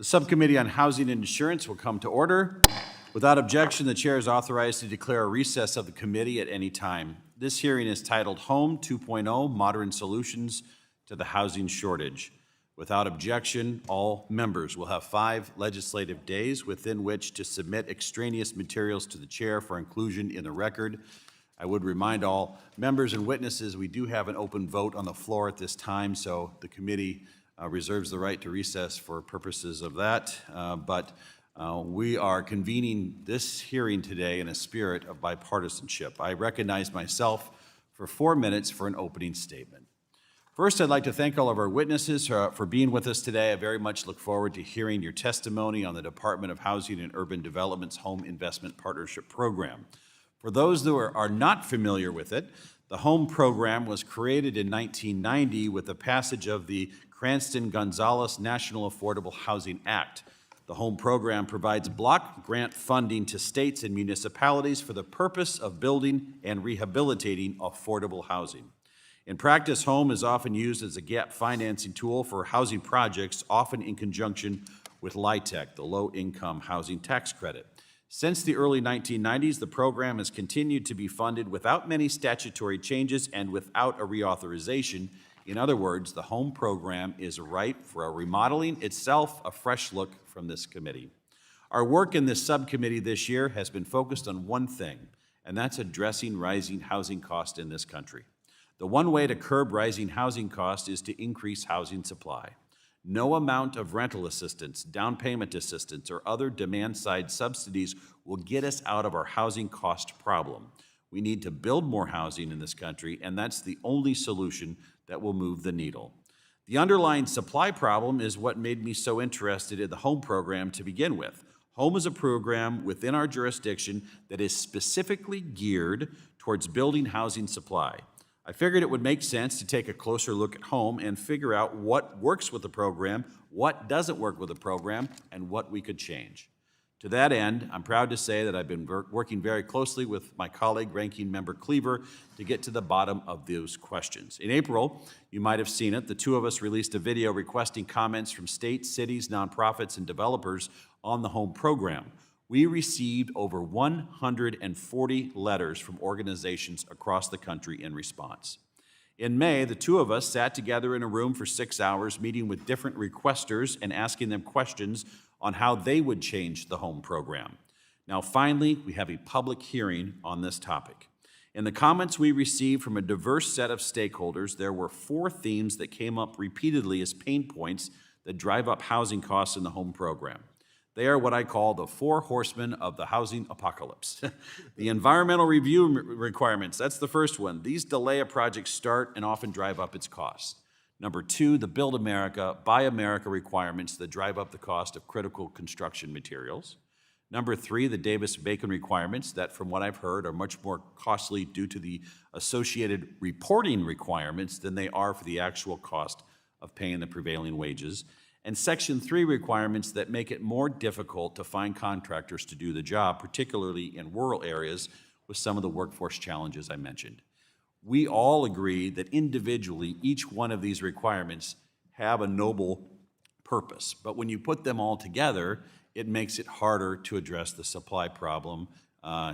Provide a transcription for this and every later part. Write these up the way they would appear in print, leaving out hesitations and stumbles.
The Subcommittee on Housing and Insurance will come to order. Without objection, the chair is authorized to declare a recess of the committee at any time. This hearing is titled Home 2.0 Modern Solutions to the Housing Shortage. Without objection, all members will have 5 legislative days within which to submit extraneous materials to the chair for inclusion in the record. I would remind all members and witnesses we do have an open vote on the floor at this time, so the committee reserves the right to recess for purposes of that. We are convening this hearing today in a spirit of bipartisanship. I recognize myself for 4 minutes for an opening statement. First, I'd like to thank all of our witnesses for being with us today. I very much look forward to hearing your testimony on the Department of Housing and Urban Development's Home Investment Partnership Program. For those that are not familiar with it, the HOME program was created in 1990 with the passage of the Cranston-Gonzalez National Affordable Housing Act. The HOME program provides block grant funding to states and municipalities for the purpose of building and rehabilitating affordable housing. In practice, HOME is often used as a gap financing tool for housing projects, often in conjunction with LIHTC, the Low-Income Housing Tax Credit. Since the early 1990s, the program has continued to be funded without many statutory changes and without a reauthorization. In other words, the HOME program is ripe for a remodeling itself, a fresh look from this committee. Our work in this subcommittee this year has been focused on one thing, and that's addressing rising housing costs in this country. The one way to curb rising housing costs is to increase housing supply. No amount of rental assistance, down payment assistance, or other demand-side subsidies will get us out of our housing cost problem. We need to build more housing in this country, and that's the only solution that will move the needle. The underlying supply problem is what made me so interested in the HOME program to begin with. HOME is a program within our jurisdiction that is specifically geared towards building housing supply. I figured it would make sense to take a closer look at HOME and figure out what works with the program, what doesn't work with the program, and what we could change. To that end, I'm proud to say that I've been working very closely with my colleague, Ranking Member Cleaver, to get to the bottom of those questions. In April, you might have seen it, the two of us released a video requesting comments from states, cities, nonprofits, and developers on the HOME program. We received over 140 letters from organizations across the country in response. In May, the two of us sat together in a room for 6 hours, meeting with different requesters and asking them questions on how they would change the HOME program. Now, finally, we have a public hearing on this topic. In the comments we received from a diverse set of stakeholders, there were 4 themes that came up repeatedly as pain points that drive up housing costs in the HOME program. They are what I call the 4 horsemen of the housing apocalypse. The environmental review requirements, that's the first one. These delay a project's start and often drive up its costs. Number 2, the Build America, Buy America requirements that drive up the cost of critical construction materials. Number 3, the Davis-Bacon requirements that, from what I've heard, are much more costly due to the associated reporting requirements than they are for the actual cost of paying the prevailing wages. And Section 3 requirements that make it more difficult to find contractors to do the job, particularly in rural areas with some of the workforce challenges I mentioned. We all agree that individually, each one of these requirements have a noble purpose, but when you put them all together, it makes it harder to address the supply problem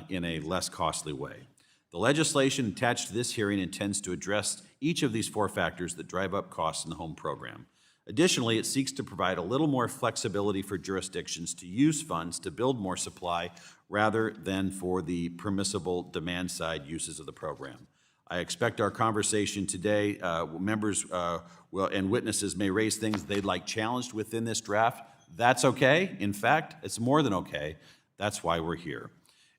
in a less costly way. The legislation attached to this hearing intends to address each of these 4 factors that drive up costs in the HOME program. Additionally, it seeks to provide a little more flexibility for jurisdictions to use funds to build more supply rather than for the permissible demand-side uses of the program. I expect our conversation today, members and witnesses may raise things they'd like challenged within this draft. That's okay. In fact, it's more than okay. That's why we're here.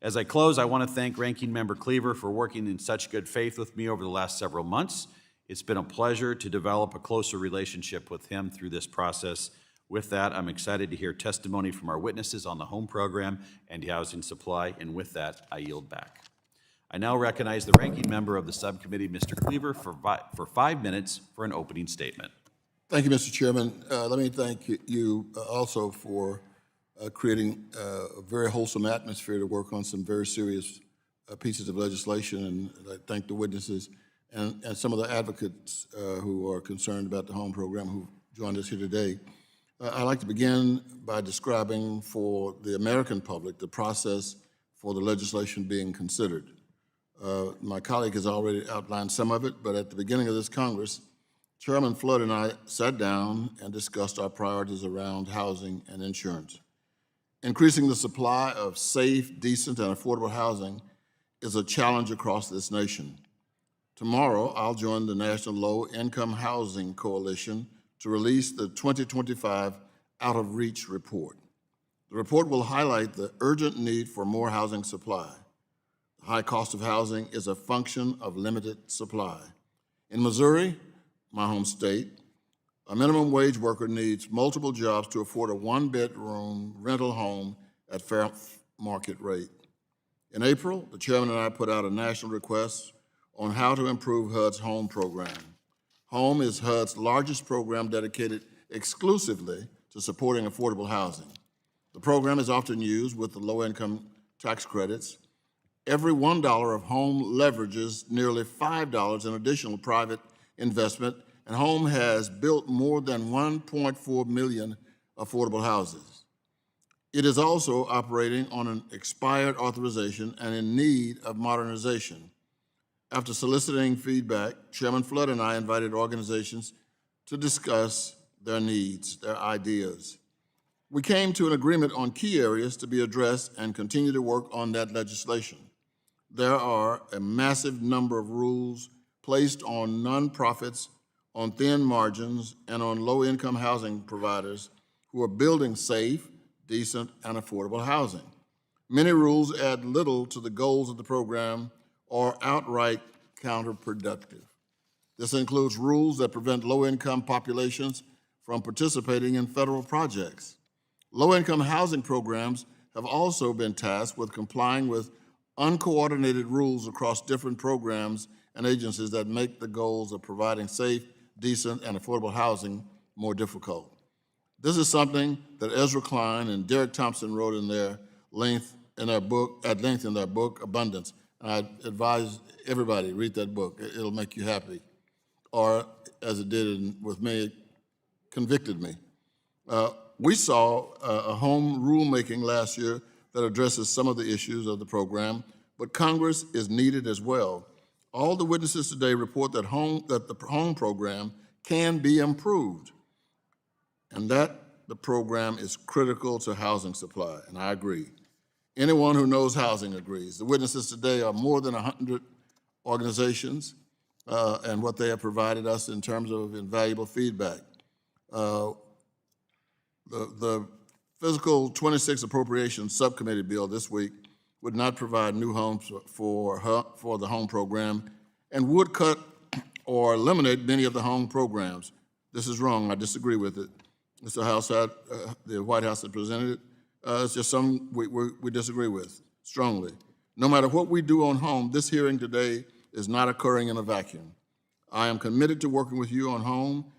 As I close, I want to thank Ranking Member Cleaver for working in such good faith with me over the last several months. It's been a pleasure to develop a closer relationship with him through this process. With that, I'm excited to hear testimony from our witnesses on the HOME program and housing supply, and with that, I yield back. I now recognize the ranking member of the subcommittee, Mr. Cleaver, for 5 minutes for an opening statement. Thank you, Mr. Chairman. Let me thank you also for creating a very wholesome atmosphere to work on some very serious pieces of legislation, and I thank the witnesses and some of the advocates who are concerned about the HOME program who joined us here today. I'd like to begin by describing for the American public the process for the legislation being considered. My colleague has already outlined some of it, but at the beginning of this Congress, Chairman Flood and I sat down and discussed our priorities around housing and insurance. Increasing the supply of safe, decent, and affordable housing is a challenge across this nation. Tomorrow, I'll join the National Low Income Housing Coalition to release the 2025 Out of Reach report. The report will highlight the urgent need for more housing supply. The high cost of housing is a function of limited supply. In Missouri, my home state, a minimum wage worker needs multiple jobs to afford a one-bedroom rental home at fair market rate. In April, the chairman and I put out a national request on how to improve HUD's HOME program. HOME is HUD's largest program dedicated exclusively to supporting affordable housing. The program is often used with the low-income tax credits. Every $1 of HOME leverages nearly $5 in additional private investment, and HOME has built more than 1.4 million affordable houses. It is also operating on an expired authorization and in need of modernization. After soliciting feedback, Chairman Flood and I invited organizations to discuss their needs, their ideas. We came to an agreement on key areas to be addressed and continue to work on that legislation. There are a massive number of rules placed on nonprofits, on thin margins, and on low-income housing providers who are building safe, decent, and affordable housing. Many rules add little to the goals of the program or outright counterproductive. This includes rules that prevent low-income populations from participating in federal projects. Low-income housing programs have also been tasked with complying with uncoordinated rules across different programs and agencies that make the goals of providing safe, decent, and affordable housing more difficult. This is something that Ezra Klein and Derek Thompson wrote at length in their book, Abundance. And I advise everybody, read that book. It'll make you happy. Or, as it did with me, it convicted me. We saw a home rulemaking last year that addresses some of the issues of the program, but Congress is needed as well. All the witnesses today report that the home program can be improved, and that the program is critical to housing supply, and I agree. Anyone who knows housing agrees. The witnesses today are more than 100 organizations and what they have provided us in terms of invaluable feedback. The Fiscal 26 Appropriations Subcommittee bill this week would not provide new homes for the home program and would cut or eliminate many of the home programs. This is wrong. I disagree with it. It's the White House that presented it. It's just something we disagree with strongly. No matter what we do on home, this hearing today is not occurring in a vacuum. I am committed to working with you on home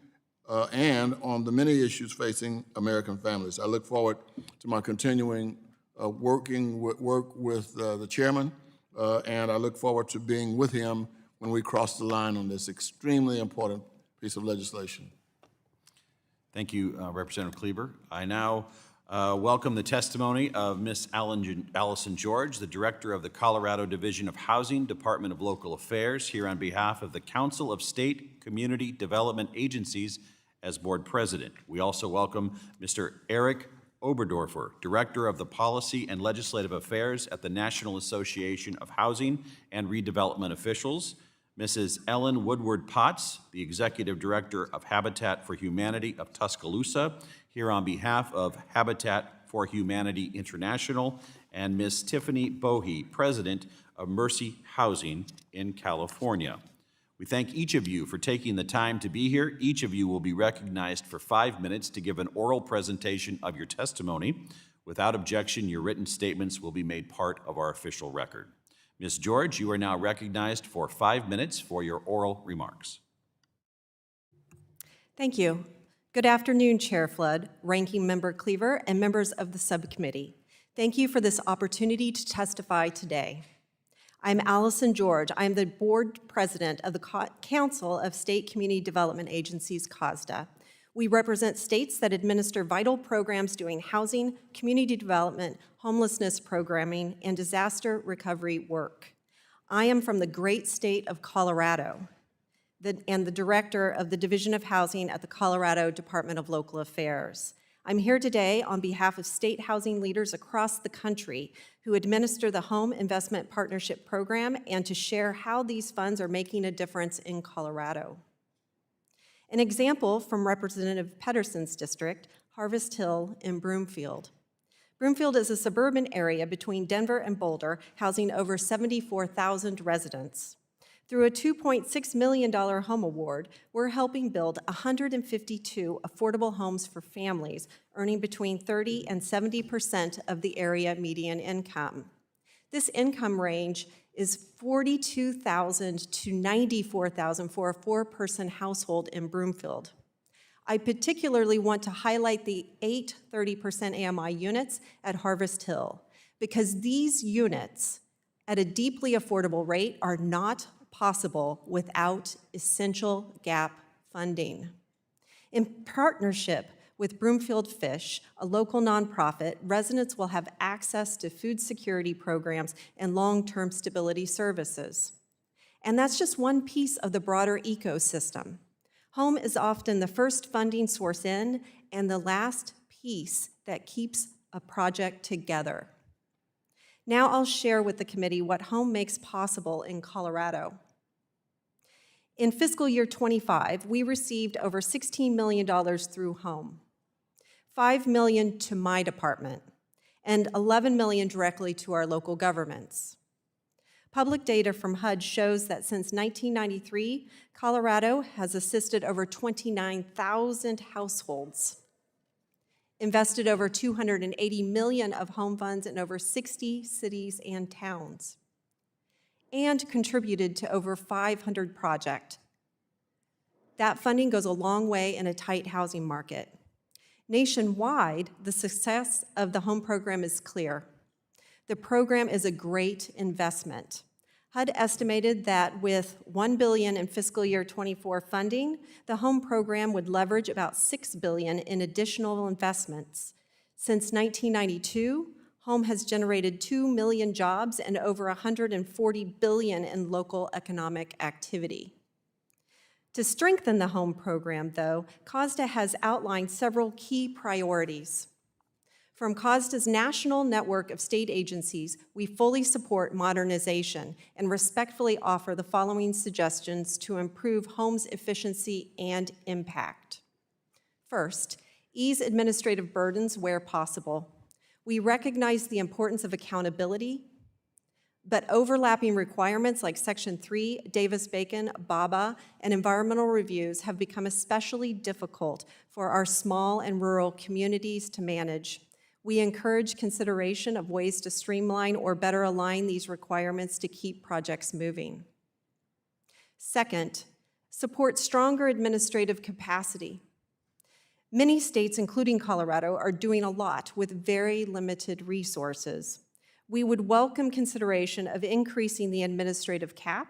and on the many issues facing American families. I look forward to my continuing work with the chairman, and I look forward to being with him when we cross the line on this extremely important piece of legislation. Thank you, Representative Cleaver. I now welcome the testimony of Ms. Alison George, the Director of the Colorado Division of Housing, Department of Local Affairs, here on behalf of the Council of State Community Development Agencies as Board President. We also welcome Mr. Eric Oberdorfer, Director of the Policy and Legislative Affairs at the National Association of Housing and Redevelopment Officials, Mrs. Ellen Woodward Potts, the Executive Director of Habitat for Humanity of Tuscaloosa, here on behalf of Habitat for Humanity International, and Ms. Tiffany Bohe, President of Mercy Housing in California. We thank each of you for taking the time to be here. Each of you will be recognized for 5 minutes to give an oral presentation of your testimony. Without objection, your written statements will be made part of our official record. Ms. George, you are now recognized for 5 minutes for your oral remarks. Thank you. Good afternoon, Chair Flood, Ranking Member Cleaver, and members of the subcommittee. Thank you for this opportunity to testify today. I'm Alison George. I am the board president of the Council of State Community Development Agencies, COSCDA. We represent states that administer vital programs doing housing, community development, homelessness programming, and disaster recovery work. I am from the great state of Colorado and the director of the Division of Housing at the Colorado Department of Local Affairs. I'm here today on behalf of state housing leaders across the country who administer the Home Investment Partnership Program and to share how these funds are making a difference in Colorado. An example from Representative Pedersen's district, Harvest Hill in Broomfield. Broomfield is a suburban area between Denver and Boulder, housing over 74,000 residents. Through a $2.6 million home award, we're helping build 152 affordable homes for families earning between 30% and 70% of the area median income. This income range is $42,000 to $94,000 for a four-person household in Broomfield. I particularly want to highlight the 8 30% AMI units at Harvest Hill because these units at a deeply affordable rate are not possible without essential gap funding. In partnership with Broomfield Fish, a local nonprofit, residents will have access to food security programs and long-term stability services. And that's just one piece of the broader ecosystem. Home is often the first funding source in and the last piece that keeps a project together. Now I'll share with the committee what Home makes possible in Colorado. In fiscal year 25, we received over $16 million through Home, $5 million to my department, and $11 million directly to our local governments. Public data from HUD shows that since 1993, Colorado has assisted over 29,000 households, invested over $280 million of home funds in over 60 cities and towns, and contributed to over 500 projects. That funding goes a long way in a tight housing market. Nationwide, the success of the Home program is clear. The program is a great investment. HUD estimated that with $1 billion in fiscal year 24 funding, the Home program would leverage about $6 billion in additional investments. Since 1992, Home has generated 2 million jobs and over $140 billion in local economic activity. To strengthen the Home program, though, COSCDA has outlined several key priorities. From COSCDA's national network of state agencies, we fully support modernization and respectfully offer the following suggestions to improve Home's efficiency and impact. First, ease administrative burdens where possible. We recognize the importance of accountability, but overlapping requirements like Section 3, Davis-Bacon, BABA, and environmental reviews have become especially difficult for our small and rural communities to manage. We encourage consideration of ways to streamline or better align these requirements to keep projects moving. Second, support stronger administrative capacity. Many states, including Colorado, are doing a lot with very limited resources. We would welcome consideration of increasing the administrative cap,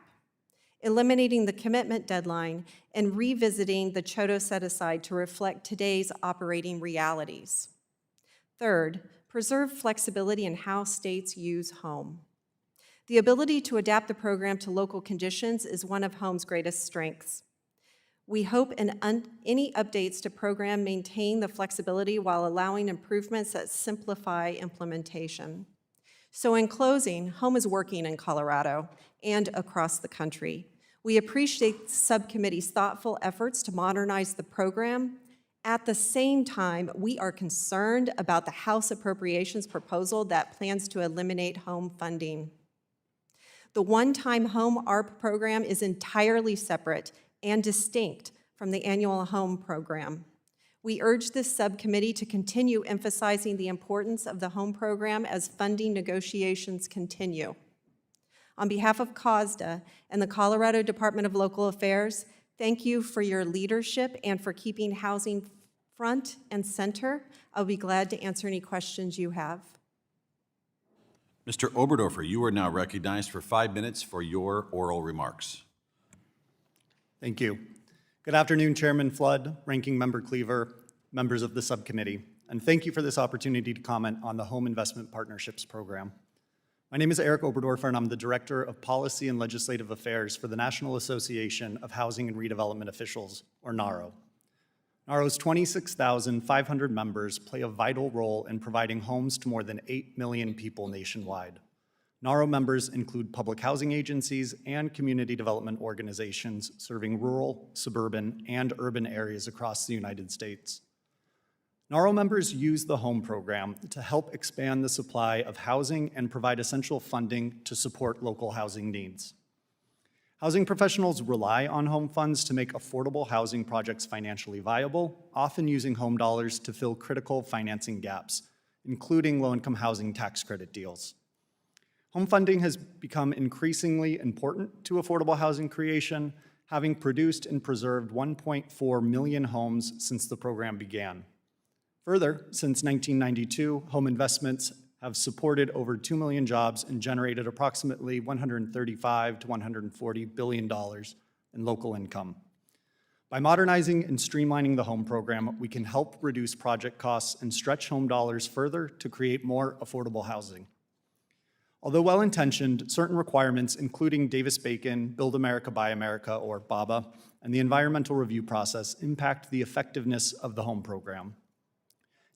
eliminating the commitment deadline, and revisiting the CHOTO set-aside to reflect today's operating realities. Third, preserve flexibility in how states use Home. The ability to adapt the program to local conditions is one of Home's greatest strengths. We hope any updates to program maintain the flexibility while allowing improvements that simplify implementation. So in closing, Home is working in Colorado and across the country. We appreciate the subcommittee's thoughtful efforts to modernize the program. At the same time, we are concerned about the House Appropriations proposal that plans to eliminate Home funding. The one-time Home ARP program is entirely separate and distinct from the annual Home program. We urge this subcommittee to continue emphasizing the importance of the Home program as funding negotiations continue. On behalf of COSCDA and the Colorado Department of Local Affairs, thank you for your leadership and for keeping housing front and center. I'll be glad to answer any questions you have. Mr. Oberdorfer, you are now recognized for 5 minutes for your oral remarks. Thank you. Good afternoon, Chairman Flood, Ranking Member Cleaver, members of the subcommittee, and thank you for this opportunity to comment on the Home Investment Partnerships Program. My name is Eric Oberdorfer, and I'm the Director of Policy and Legislative Affairs for the National Association of Housing and Redevelopment Officials, or NAHRO. NAHRO's 26,500 members play a vital role in providing homes to more than 8 million people nationwide. NAHRO members include public housing agencies and community development organizations serving rural, suburban, and urban areas across the United States. NAHRO members use the HOME program to help expand the supply of housing and provide essential funding to support local housing needs. Housing professionals rely on home funds to make affordable housing projects financially viable, often using home dollars to fill critical financing gaps, including low-income housing tax credit deals. Home funding has become increasingly important to affordable housing creation, having produced and preserved 1.4 million homes since the program began. Further, since 1992, home investments have supported over 2 million jobs and generated approximately $135 to $140 billion in local income. By modernizing and streamlining the home program, we can help reduce project costs and stretch home dollars further to create more affordable housing. Although well-intentioned, certain requirements, including Davis-Bacon, Build America, Buy America, or BABA, and the environmental review process impact the effectiveness of the home program.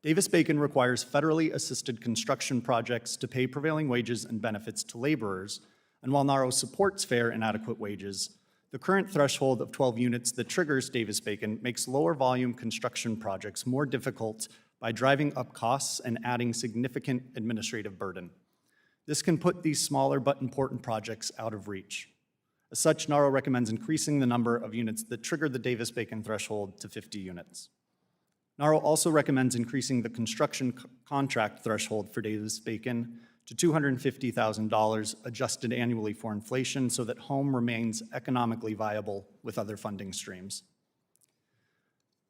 Davis-Bacon requires federally assisted construction projects to pay prevailing wages and benefits to laborers, and while NAHRO supports fair and adequate wages, the current threshold of 12 units that triggers Davis-Bacon makes lower volume construction projects more difficult by driving up costs and adding significant administrative burden. This can put these smaller but important projects out of reach. As such, NAHRO recommends increasing the number of units that trigger the Davis-Bacon threshold to 50 units. NAHRO also recommends increasing the construction contract threshold for Davis-Bacon to $250,000 adjusted annually for inflation so that home remains economically viable with other funding streams.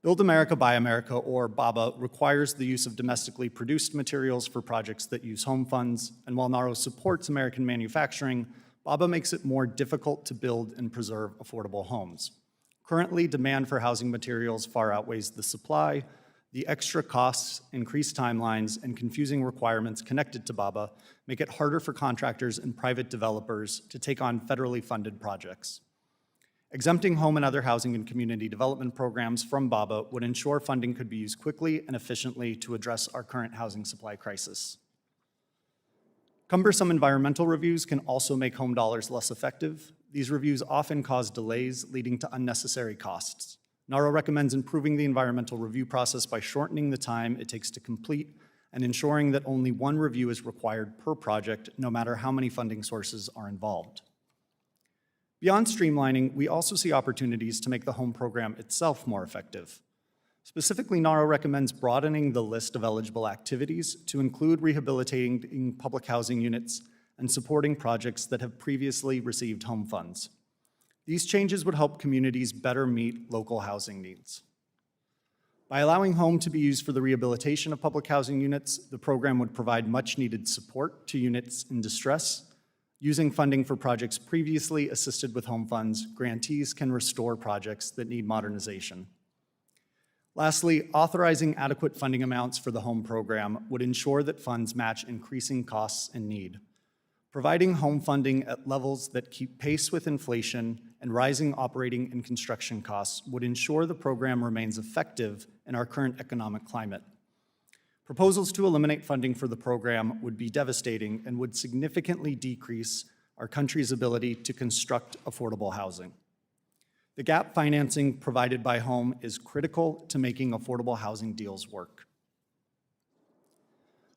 Build America, Buy America, or BABA, requires the use of domestically produced materials for projects that use home funds, and while NAHRO supports American manufacturing, BABA makes it more difficult to build and preserve affordable homes. Currently, demand for housing materials far outweighs the supply. The extra costs, increased timelines, and confusing requirements connected to BABA make it harder for contractors and private developers to take on federally funded projects. Exempting home and other housing and community development programs from BABA would ensure funding could be used quickly and efficiently to address our current housing supply crisis. Cumbersome environmental reviews can also make home dollars less effective. These reviews often cause delays, leading to unnecessary costs. NAHRO recommends improving the environmental review process by shortening the time it takes to complete and ensuring that only one review is required per project, no matter how many funding sources are involved. Beyond streamlining, we also see opportunities to make the home program itself more effective. Specifically, NAHRO recommends broadening the list of eligible activities to include rehabilitating public housing units and supporting projects that have previously received home funds. These changes would help communities better meet local housing needs. By allowing home to be used for the rehabilitation of public housing units, the program would provide much-needed support to units in distress. Using funding for projects previously assisted with home funds, grantees can restore projects that need modernization. Lastly, authorizing adequate funding amounts for the home program would ensure that funds match increasing costs and need. Providing home funding at levels that keep pace with inflation and rising operating and construction costs would ensure the program remains effective in our current economic climate. Proposals to eliminate funding for the program would be devastating and would significantly decrease our country's ability to construct affordable housing. The gap financing provided by HOME is critical to making affordable housing deals work.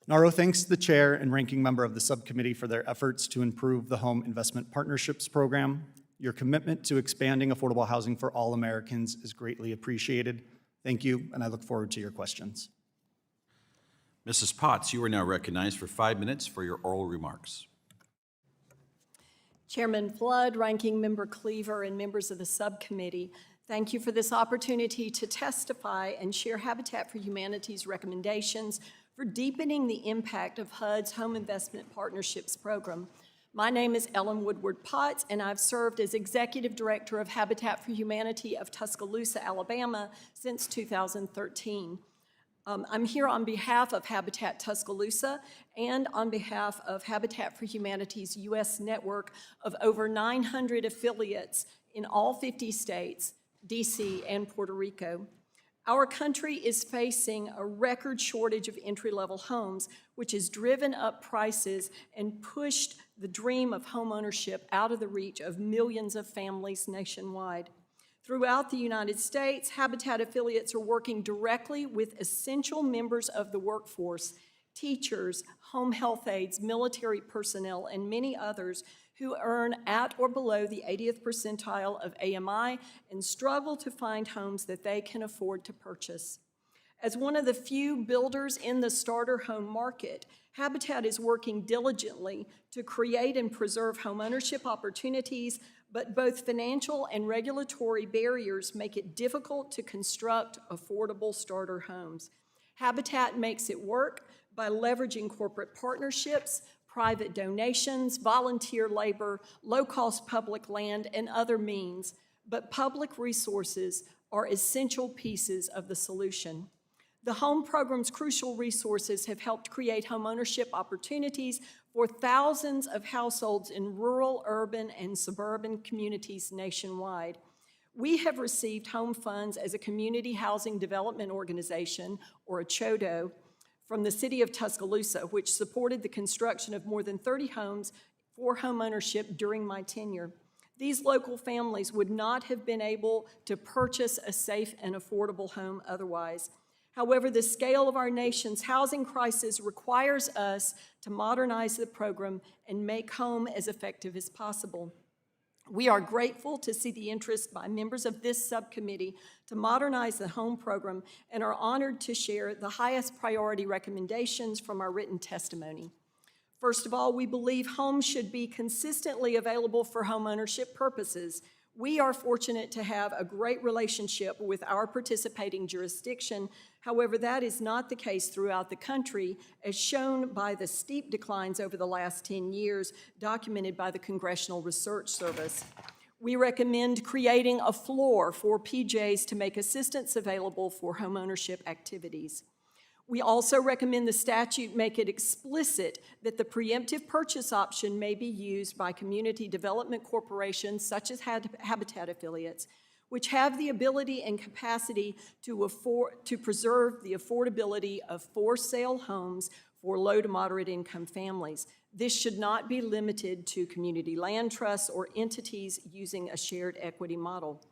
NAHRO thanks the chair and ranking member of the subcommittee for their efforts to improve the Home Investment Partnerships Program. Your commitment to expanding affordable housing for all Americans is greatly appreciated. Thank you, and I look forward to your questions. Mrs. Potts, you are now recognized for 5 minutes for your oral remarks. Chairman Flood, Ranking Member Cleaver, and members of the subcommittee, thank you for this opportunity to testify and share Habitat for Humanity's recommendations for deepening the impact of HUD's Home Investment Partnerships Program. My name is Ellen Woodward Potts, and I've served as Executive Director of Habitat for Humanity of Tuscaloosa, Alabama, since 2013. I'm here on behalf of Habitat Tuscaloosa and on behalf of Habitat for Humanity's U.S. network of over 900 affiliates in all 50 states, D.C., and Puerto Rico. Our country is facing a record shortage of entry-level homes, which has driven up prices and pushed the dream of homeownership out of the reach of millions of families nationwide. Throughout the United States, Habitat affiliates are working directly with essential members of the workforce, teachers, home health aides, military personnel, and many others who earn at or below the 80th percentile of AMI and struggle to find homes that they can afford to purchase. As one of the few builders in the starter home market, Habitat is working diligently to create and preserve homeownership opportunities, but both financial and regulatory barriers make it difficult to construct affordable starter homes. Habitat makes it work by leveraging corporate partnerships, private donations, volunteer labor, low-cost public land, and other means, but public resources are essential pieces of the solution. The home program's crucial resources have helped create homeownership opportunities for thousands of households in rural, urban, and suburban communities nationwide. We have received home funds as a community housing development organization, or a CHODO, from the city of Tuscaloosa, which supported the construction of more than 30 homes for homeownership during my tenure. These local families would not have been able to purchase a safe and affordable home otherwise. However, the scale of our nation's housing crisis requires us to modernize the program and make home as effective as possible. We are grateful to see the interest by members of this subcommittee to modernize the home program and are honored to share the highest priority recommendations from our written testimony. First of all, we believe homes should be consistently available for homeownership purposes. We are fortunate to have a great relationship with our participating jurisdiction. However, that is not the case throughout the country, as shown by the steep declines over the last 10 years documented by the Congressional Research Service. We recommend creating a floor for PJs to make assistance available for homeownership activities. We also recommend the statute make it explicit that the preemptive purchase option may be used by community development corporations such as Habitat affiliates, which have the ability and capacity to preserve the affordability of for-sale homes for low to moderate income families. This should not be limited to community land trusts or entities using a shared equity model.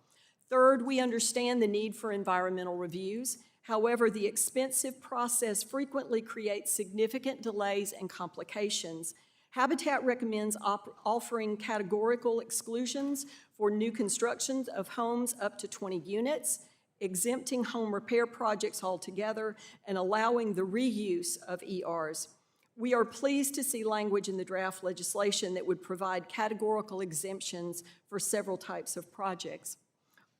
Third, we understand the need for environmental reviews. However, the expensive process frequently creates significant delays and complications. Habitat recommends offering categorical exclusions for new constructions of homes up to 20 units, exempting home repair projects altogether, and allowing the reuse of ERs. We are pleased to see language in the draft legislation that would provide categorical exemptions for several types of projects.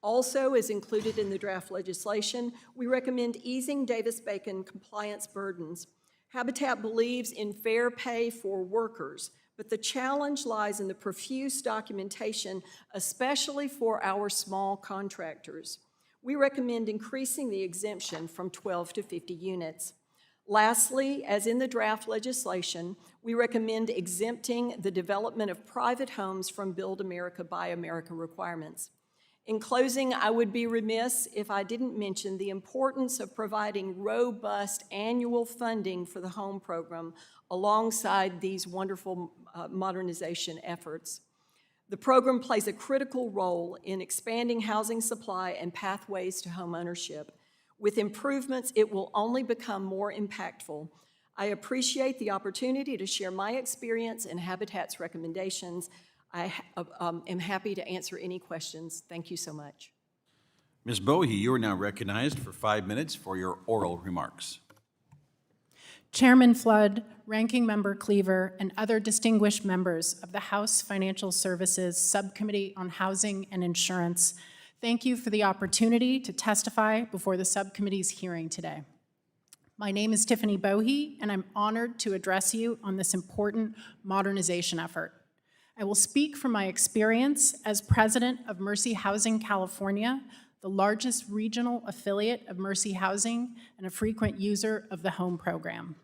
Also, as included in the draft legislation, we recommend easing Davis-Bacon compliance burdens. Habitat believes in fair pay for workers, but the challenge lies in the profuse documentation, especially for our small contractors. We recommend increasing the exemption from 12 to 50 units. Lastly, as in the draft legislation, we recommend exempting the development of private homes from Build America, Buy America requirements. In closing, I would be remiss if I didn't mention the importance of providing robust annual funding for the home program alongside these wonderful modernization efforts. The program plays a critical role in expanding housing supply and pathways to home ownership. With improvements, it will only become more impactful. I appreciate the opportunity to share my experience and Habitat's recommendations. I am happy to answer any questions. Thank you so much. Ms. Bohe, you are now recognized for 5 minutes for your oral remarks. Chairman Flood, Ranking Member Cleaver, and other distinguished members of the House Financial Services Subcommittee on Housing and Insurance, thank you for the opportunity to testify before the subcommittee's hearing today. My name is Tiffany Bohe, and I'm honored to address you on this important modernization effort. I will speak from my experience as president of Mercy Housing California, the largest regional affiliate of Mercy Housing and a frequent user of the HOME program.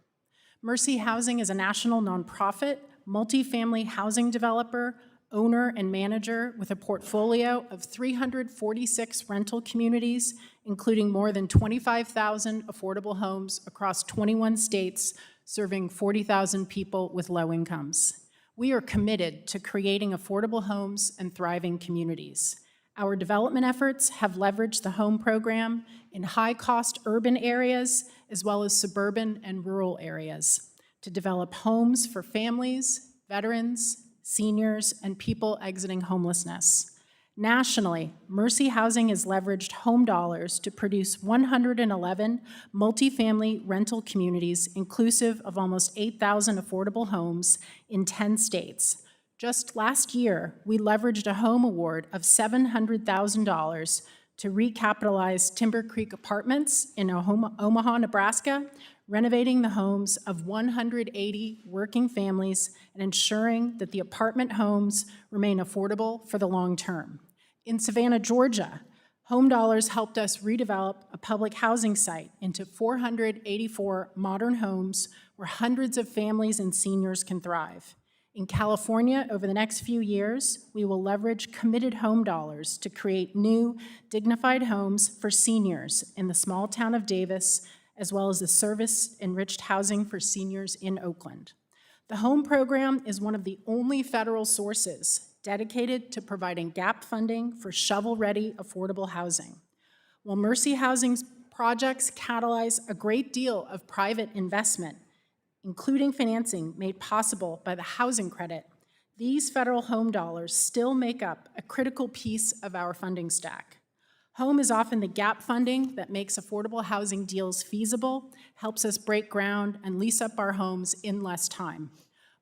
Mercy Housing is a national nonprofit, multifamily housing developer, owner, and manager with a portfolio of 346 rental communities, including more than 25,000 affordable homes across 21 states, serving 40,000 people with low incomes. We are committed to creating affordable homes and thriving communities. Our development efforts have leveraged the HOME program in high-cost urban areas as well as suburban and rural areas to develop homes for families, veterans, seniors, and people exiting homelessness. Nationally, Mercy Housing has leveraged home dollars to produce 111 multifamily rental communities, inclusive of almost 8,000 affordable homes in 10 states. Just last year, we leveraged a home award of $700,000 to recapitalize Timber Creek Apartments in Omaha, Nebraska, renovating the homes of 180 working families and ensuring that the apartment homes remain affordable for the long term. In Savannah, Georgia, Home Dollars helped us redevelop a public housing site into 484 modern homes where hundreds of families and seniors can thrive. In California, over the next few years, we will leverage committed home dollars to create new, dignified homes for seniors in the small town of Davis, as well as the service-enriched housing for seniors in Oakland. The HOME program is one of the only federal sources dedicated to providing gap funding for shovel-ready affordable housing. While Mercy Housing's projects catalyze a great deal of private investment, including financing made possible by the housing credit, these federal HOME dollars still make up a critical piece of our funding stack. HOME is often the gap funding that makes affordable housing deals feasible, helps us break ground, and lease up our homes in less time.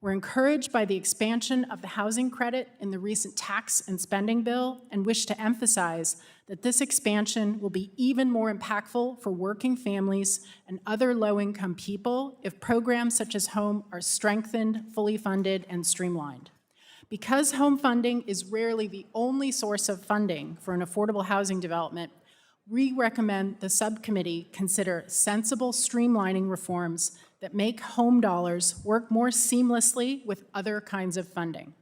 We're encouraged by the expansion of the housing credit in the recent tax and spending bill and wish to emphasize that this expansion will be even more impactful for working families and other low-income people if programs such as HOME are strengthened, fully funded, and streamlined. Because home funding is rarely the only source of funding for an affordable housing development, we recommend the subcommittee consider sensible streamlining reforms that make home dollars work more seamlessly with other kinds of funding.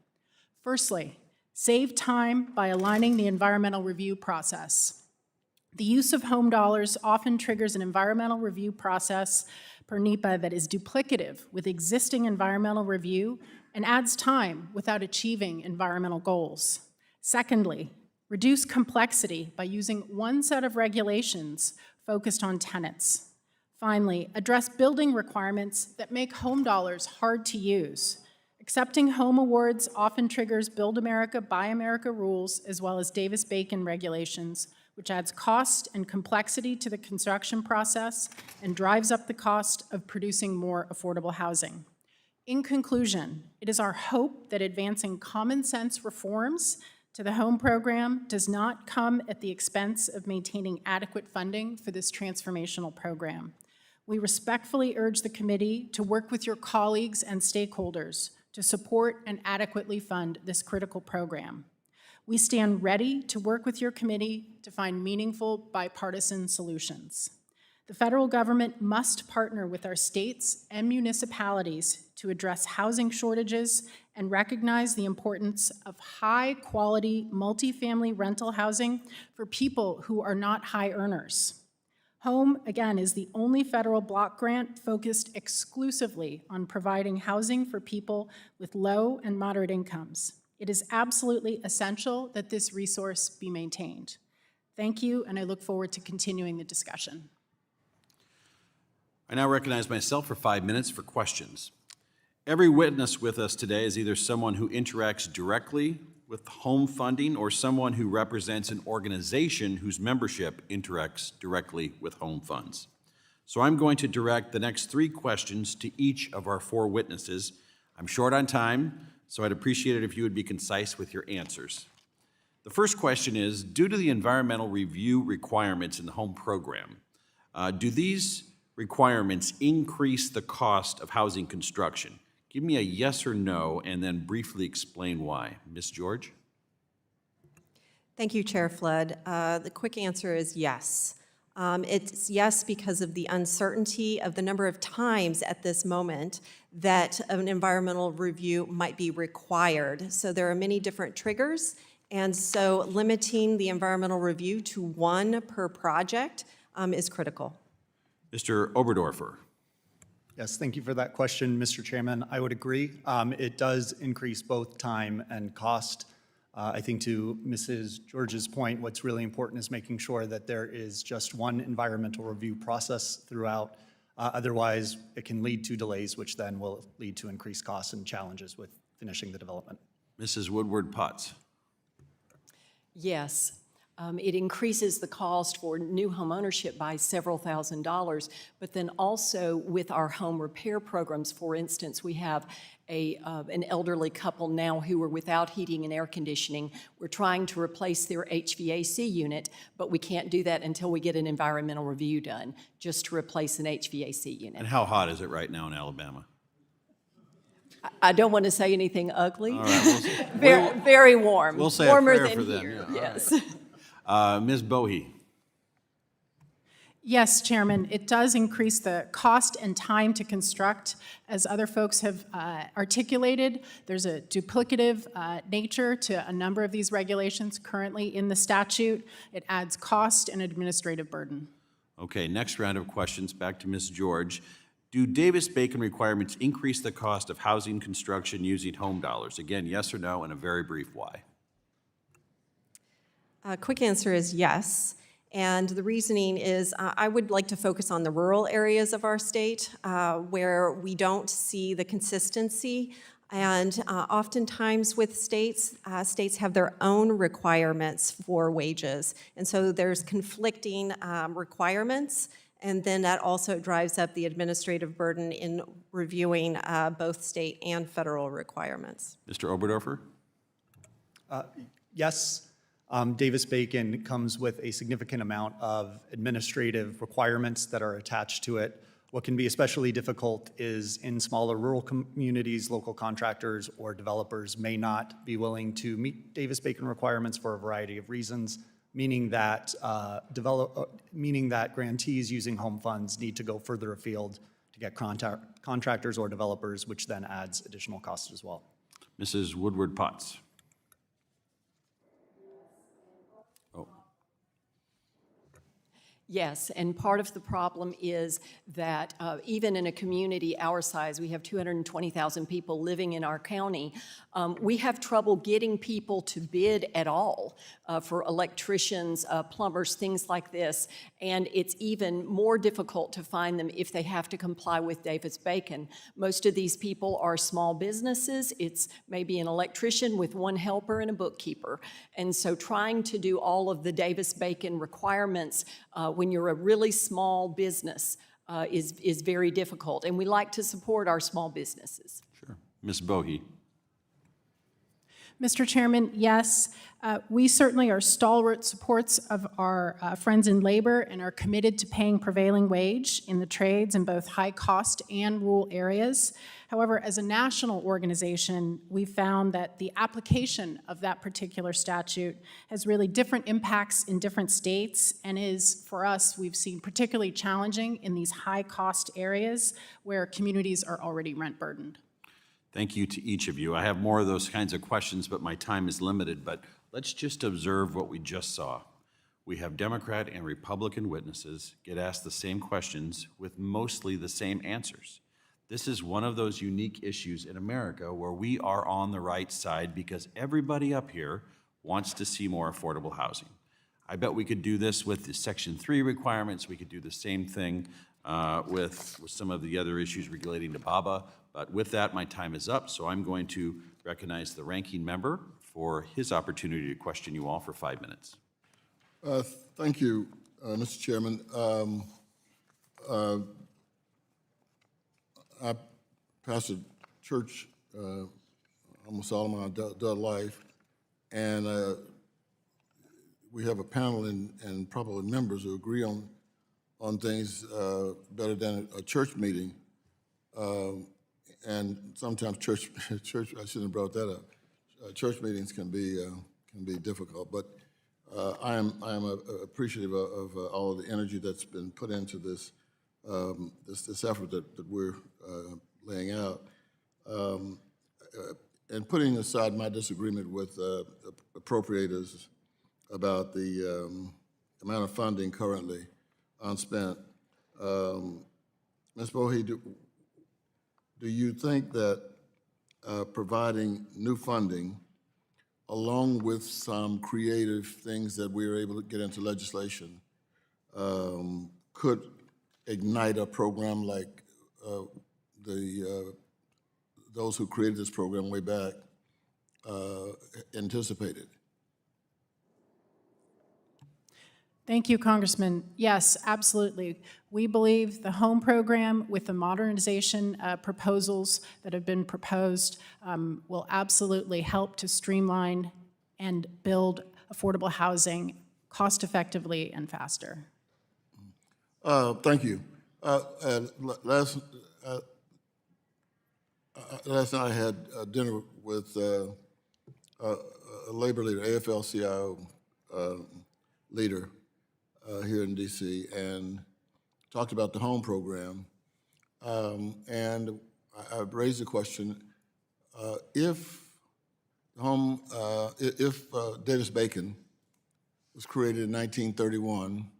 Firstly, save time by aligning the environmental review process. The use of home dollars often triggers an environmental review process per NEPA that is duplicative with existing environmental review and adds time without achieving environmental goals. Secondly, reduce complexity by using one set of regulations focused on tenants. Finally, address building requirements that make home dollars hard to use. Accepting home awards often triggers Build America, Buy America rules, as well as Davis-Bacon regulations, which adds cost and complexity to the construction process and drives up the cost of producing more affordable housing. In conclusion, it is our hope that advancing common sense reforms to the HOME program does not come at the expense of maintaining adequate funding for this transformational program. We respectfully urge the committee to work with your colleagues and stakeholders to support and adequately fund this critical program. We stand ready to work with your committee to find meaningful bipartisan solutions. The federal government must partner with our states and municipalities to address housing shortages and recognize the importance of high-quality multifamily rental housing for people who are not high earners. HOME, again, is the only federal block grant focused exclusively on providing housing for people with low and moderate incomes. It is absolutely essential that this resource be maintained. Thank you, and I look forward to continuing the discussion. I now recognize myself for 5 minutes for questions. Every witness with us today is either someone who interacts directly with home funding or someone who represents an organization whose membership interacts directly with home funds. So I'm going to direct the next 3 questions to each of our 4 witnesses. I'm short on time, so I'd appreciate it if you would be concise with your answers. The first question is, due to the environmental review requirements in the HOME program, do these requirements increase the cost of housing construction? Give me a yes or no, and then briefly explain why. Ms. George? Thank you, Chair Flood. The quick answer is yes. It's yes because of the uncertainty of the number of times at this moment that an environmental review might be required. So there are many different triggers, and so limiting the environmental review to one per project is critical. Mr. Oberdorfer? Yes, thank you for that question, Mr. Chairman. I would agree. It does increase both time and cost. I think to Mrs. George's point, what's really important is making sure that there is just one environmental review process throughout. Otherwise, it can lead to delays, which then will lead to increased costs and challenges with finishing the development. Mrs. Woodward Potts? Yes. It increases the cost for new home ownership by several $1,000s, but then also with our home repair programs, for instance, we have an elderly couple now who are without heating and air conditioning. We're trying to replace their HVAC unit, but we can't do that until we get an environmental review done, just to replace an HVAC unit. And how hot is it right now in Alabama? I don't want to say anything ugly. All right, Very warm. we'll say a Warmer prayer than for them, here. yeah, all Yes. Ms. Bohe? Yes, Chairman, it does increase the cost and time to construct. As other folks have articulated, there's a duplicative nature to a number of these regulations currently in the statute. It adds cost and administrative burden. Okay, next round of questions, back to Ms. George. Do Davis-Bacon requirements increase the cost of housing construction using home dollars? Again, yes or no, and a very brief why. Quick answer is yes. And the reasoning is I would like to focus on the rural areas of our state where we don't see the consistency. And oftentimes with states, states have their own requirements for wages. And so there's conflicting requirements. And then that also drives up the administrative burden in reviewing both state and federal requirements. Mr. Oberdorfer? Yes, Davis-Bacon comes with a significant amount of administrative requirements that are attached to it. What can be especially difficult is in smaller rural communities, local contractors or developers may not be willing to meet Davis-Bacon requirements for a variety of reasons, meaning that grantees using home funds need to go further afield to get contractors or developers, which then adds additional costs as well. Mrs. Woodward Potts? Yes, and part of the problem is that even in a community our size, we have 220,000 people living in our county, we have trouble getting people to bid at all for electricians, plumbers, things like this, and it's even more difficult to find them if they have to comply with Davis-Bacon. Most of these people are small businesses. It's maybe an electrician with one helper and a bookkeeper, and so trying to do all of the Davis-Bacon requirements when you're a really small business is very difficult, and we like to support our small businesses. Sure. Ms. Bohe? Mr. Chairman, yes, we certainly are stalwart supports of our friends in labor and are committed to paying prevailing wage in the trades in both high-cost and rural areas. However, as a national organization, we've found that the application of that particular statute has really different impacts in different states and is, for us, we've seen particularly challenging in these high-cost areas where communities are already rent-burdened. Thank you to each of you. I have more of those kinds of questions, but my time is limited. But let's just observe what we just saw. We have Democrat and Republican witnesses get asked the same questions with mostly the same answers. This is one of those unique issues in America where we are on the right side because everybody up here wants to see more affordable housing. I bet we could do this with the Section 3 requirements. We could do the same thing with some of the other issues relating to BABA. But with that, my time is up, so I'm going to recognize the ranking member for his opportunity to question you all for 5 minutes. Thank you, Mr. Chairman. I pastored church almost all of my adult life, and we have a panel and probably members who agree on things better than a church meeting. and sometimes church, I shouldn't have brought that up. Church meetings can be difficult, but I am appreciative of all of the energy that's been put into this this effort that we're laying out. And putting aside my disagreement with appropriators about the amount of funding currently unspent, Ms. Bohe, do you think that providing new funding, along with some creative things that we were able to get into legislation, could ignite a program like those who created this program way back anticipated? Thank you, Congressman. Yes, absolutely. We believe the home program with the modernization proposals that have been proposed will absolutely help to streamline and build affordable housing cost effectively and faster. Thank you. Last night I had dinner with a labor leader, AFL-CIO leader here in D.C., and talked about the home program. And I raised the question, if Davis-Bacon was created in 1931,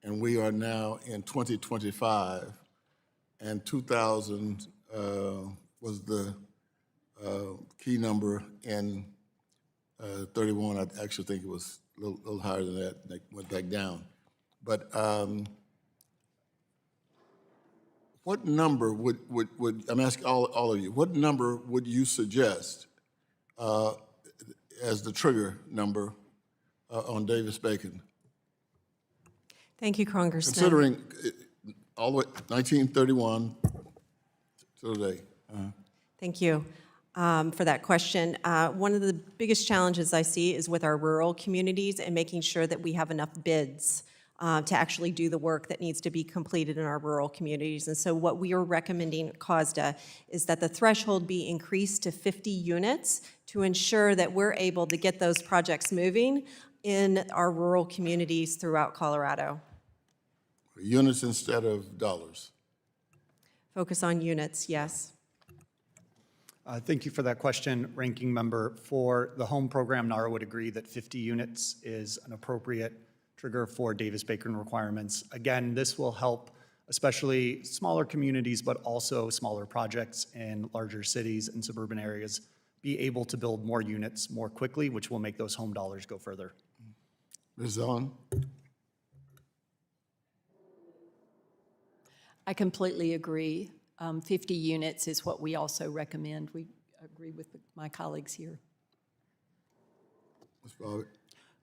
and we are now in 2025, and 2000 was the key number in 31. I actually think it was a little higher than that, and it went back down. But what number would I'm asking all of you, what number would you suggest as the trigger number on Davis-Bacon? Thank you, Congressman. Considering all the way 1931 to today. Thank you for that question. One of the biggest challenges I see is with our rural communities and making sure that we have enough bids to actually do the work that needs to be completed in our rural communities. And so what we are recommending at COSCDA is that the threshold be increased to 50 units to ensure that we're able to get those projects moving in our rural communities throughout Colorado. Units instead of dollars. Focus on units, yes. Thank you for that question, Ranking Member. For the home program, NAHRO would agree that 50 units is an appropriate trigger for Davis-Bacon requirements. Again, this will help especially smaller communities, but also smaller projects in larger cities and suburban areas be able to build more units more quickly, which will make those home dollars go further. Ms. Zellin? I completely agree. 50 units is what we also recommend. We agree with my colleagues here. Ms. Bobbitt?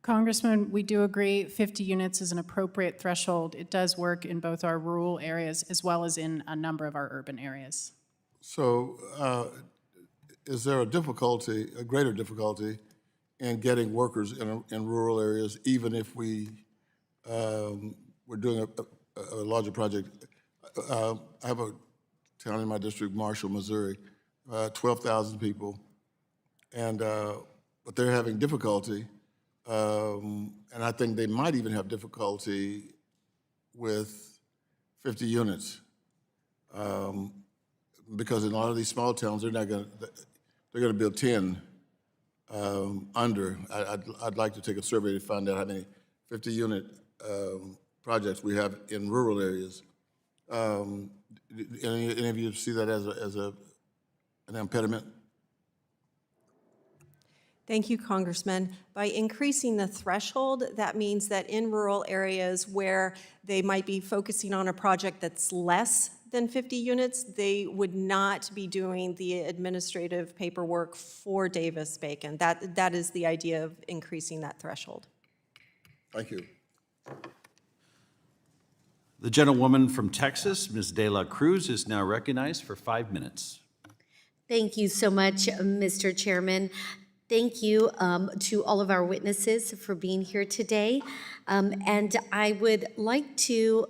Congressman, we do agree 50 units is an appropriate threshold. It does work in both our rural areas as well as in a number of our urban areas. So is there a greater difficulty in getting workers in rural areas, even if we're doing a larger project? I have a town in my district, Marshall, Missouri, 12,000 people, and but they're having difficulty, and I think they might even have difficulty with 50 units, because in a lot of these small towns, they're going to build 10 under. I'd like to take a survey to find out how many 50-unit projects we have in rural areas. Any of you see that as an impediment? Thank you, Congressman. By increasing the threshold, that means that in rural areas where they might be focusing on a project that's less than 50 units, they would not be doing the administrative paperwork for Davis-Bacon. That is the idea of increasing that threshold. Thank you. The gentlewoman from Texas, Ms. De La Cruz, is now recognized for 5 minutes. Thank you so much, Mr. Chairman. Thank you to all of our witnesses for being here today. And I would like to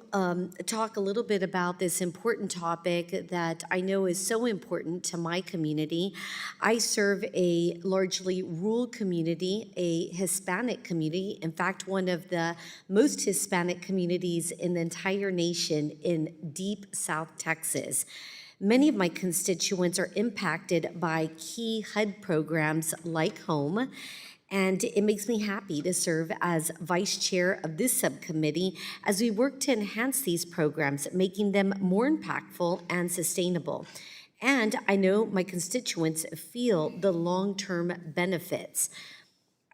talk a little bit about this important topic that I know is so important to my community. I serve a largely rural community, a Hispanic community, in fact, one of the most Hispanic communities in the entire nation in deep South Texas. Many of my constituents are impacted by key HUD programs like HOME, and it makes me happy to serve as vice chair of this subcommittee as we work to enhance these programs, making them more impactful and sustainable. And I know my constituents feel the long-term benefits.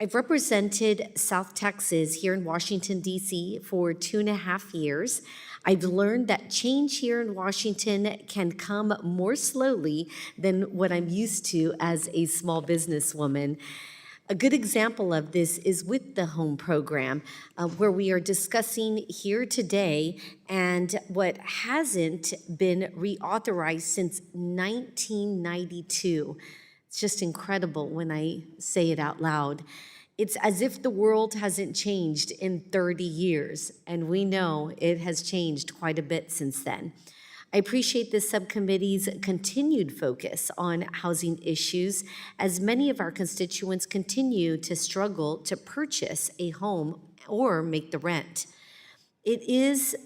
I've represented South Texas here in Washington, D.C. for 2.5 years. I've learned that change here in Washington can come more slowly than what I'm used to as a small businesswoman. A good example of this is with the HOME program, where we are discussing here today and what hasn't been reauthorized since 1992. It's just incredible when I say it out loud. It's as if the world hasn't changed in 30 years, and we know it has changed quite a bit since then. I appreciate this subcommittee's continued focus on housing issues, as many of our constituents continue to struggle to purchase a home or make the rent. It is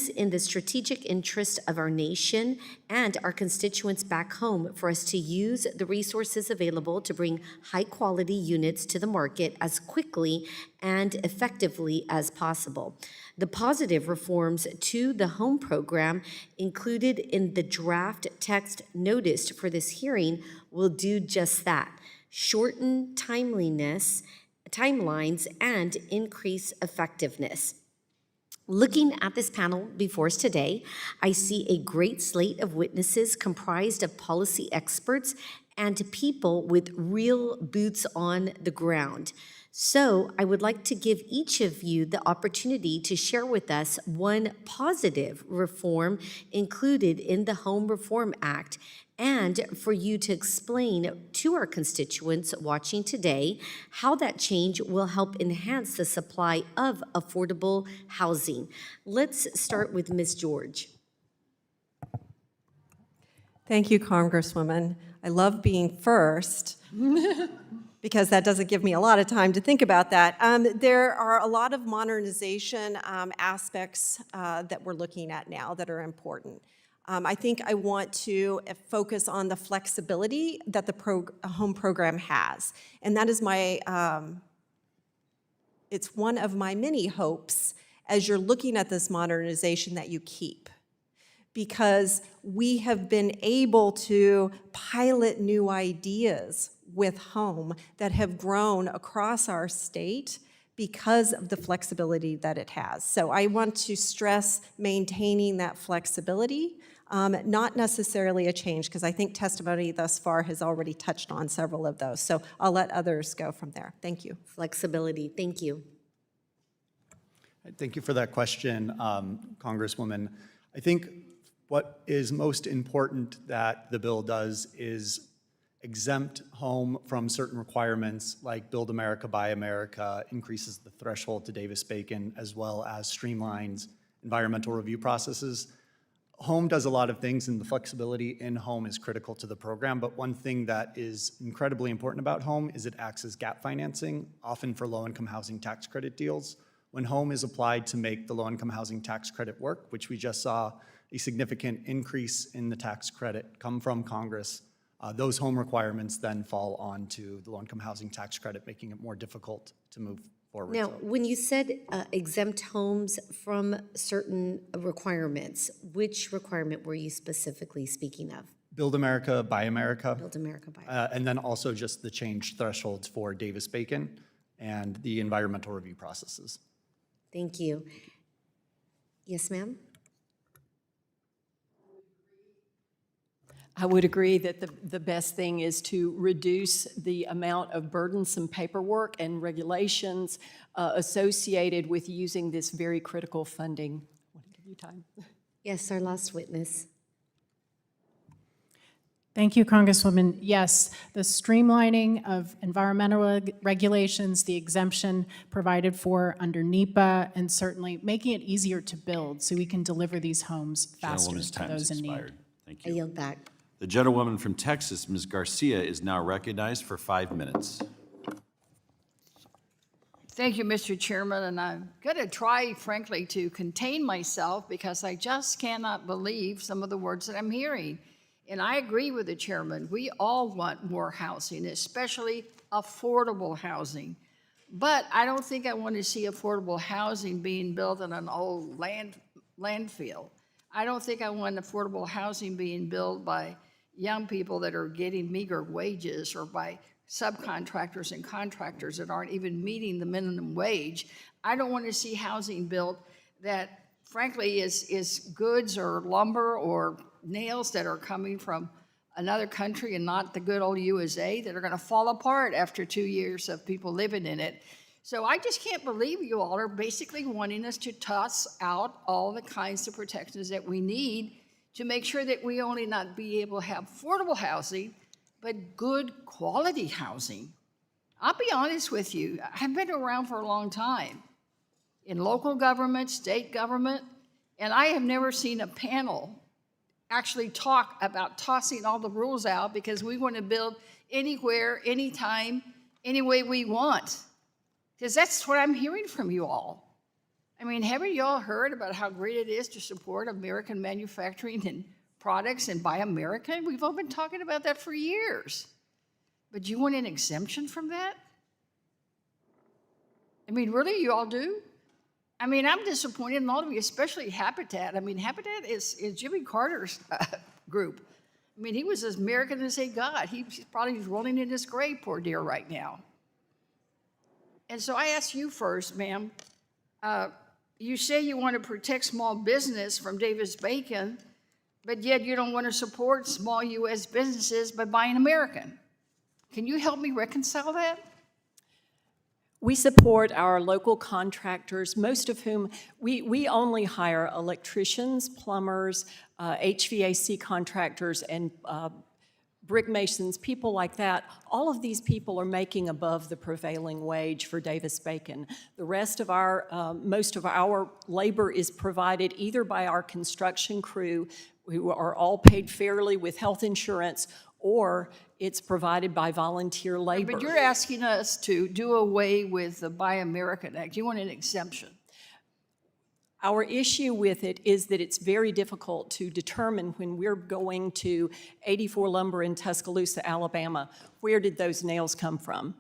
in the strategic interest of our nation and our constituents back home for us to use the resources available to bring high-quality units to the market as quickly and effectively as possible. The positive reforms to the HOME program included in the draft text noticed for this hearing will do just that: shorten timelines, and increase effectiveness. Looking at this panel before us today, I see a great slate of witnesses comprised of policy experts and people with real boots on the ground. So I would like to give each of you the opportunity to share with us one positive reform included in the Home Reform Act, and for you to explain to our constituents watching today how that change will help enhance the supply of affordable housing. Let's start with Ms. George. Thank you, Congresswoman. I love being first because that doesn't give me a lot of time to think about that. There are a lot of modernization aspects that we're looking at now that are important. I think I want to focus on the flexibility that the HOME program has. And that is it's one of my many hopes as you're looking at this modernization that you keep. Because we have been able to pilot new ideas with HOME that have grown across our state because of the flexibility that it has. So I want to stress maintaining that flexibility, not necessarily a change, because I think testimony thus far has already touched on several of those. So I'll let others go from there. Thank you. Flexibility, thank you. Thank you for that question, Congresswoman. I think what is most important that the bill does is exempt HOME from certain requirements like Build America, Buy America, increases the threshold to Davis-Bacon, as well as streamlines environmental review processes. HOME does a lot of things, and the flexibility in HOME is critical to the program, but one thing that is incredibly important about HOME is it acts as gap financing, often for low-income housing tax credit deals. When HOME is applied to make the low-income housing tax credit work, which we just saw a significant increase in the tax credit come from Congress, those HOME requirements then fall onto the low-income housing tax credit, making it more difficult to move forward. Now, when you said exempt homes from certain requirements, which requirement were you specifically speaking of? Build America, Buy America. Build America, Buy America. And then also just the changed thresholds for Davis-Bacon and the environmental review processes. Thank you. Yes, ma'am? I would agree that the best thing is to reduce the amount of burdensome paperwork and regulations associated with using this very critical funding. I want to give you time. Yes, our last witness. Thank you, Congresswoman. Yes, the streamlining of environmental regulations, the exemption provided for under NEPA, and certainly making it easier to build so we can deliver these homes faster Gentlewoman's to time has those in need. expired. Thank I you. yield back. The gentlewoman from Texas, Ms. Garcia, is now recognized for 5 minutes. Thank you, Mr. Chairman, and I'm going to try, frankly, to contain myself because I just cannot believe some of the words that I'm hearing. And I agree with the chairman. We all want more housing, especially affordable housing. But I don't think I want to see affordable housing being built on an old landfill. I don't think I want affordable housing being built by young people that are getting meager wages or by subcontractors and contractors that aren't even meeting the minimum wage. I don't want to see housing built that, frankly, is goods or lumber or nails that are coming from another country and not the good old USA that are going to fall apart after 2 years of people living in it. So I just can't believe you all are basically wanting us to toss out all the kinds of protections that we need to make sure that we only not be able to have affordable housing, but good quality housing. I'll be honest with you, I've been around for a long time in local government, state government, and I have never seen a panel actually talk about tossing all the rules out because we want to build anywhere, anytime, any way we want. Because that's what I'm hearing from you all. I mean, haven't you all heard about how great it is to support American manufacturing and products and buy American? We've all been talking about that for years. But you want an exemption from that? I mean, really, you all do? I mean, I'm disappointed in all of you, especially Habitat. I mean, Habitat is Jimmy Carter's group. I mean, he was as American as they got. He's probably rolling in his grave, poor dear, right now. And so I ask you first, ma'am, you say you want to protect small business from Davis-Bacon, but yet you don't want to support small U.S. businesses by buying American. Can you help me reconcile that? We support our local contractors, most of whom, we only hire electricians, plumbers, HVAC contractors, and brick masons, people like that. All of these people are making above the prevailing wage for Davis-Bacon. The rest of our, most of our labor is provided either by our construction crew, who are all paid fairly with health insurance, or it's provided by volunteer labor. But you're asking us to do away with the Buy American Act. You want an exemption. Our issue with it is that it's very difficult to determine when we're going to 84 Lumber in Tuscaloosa, Alabama, where did those nails come from?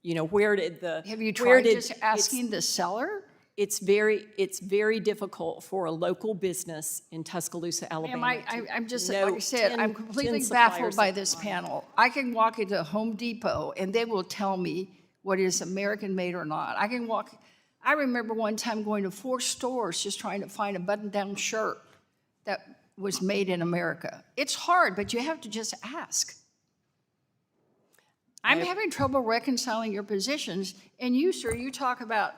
You know, where did the... Have you tried just asking the seller? It's very difficult for a local business in Tuscaloosa, Alabama. I'm just, like I said, I'm completely baffled by this panel. I can walk into Home Depot and they will tell me what is American made or not. I remember one time going to 4 stores just trying to find a button-down shirt that was made in America. It's hard, but you have to just ask. I'm having trouble reconciling your positions, and you, sir, you talk about,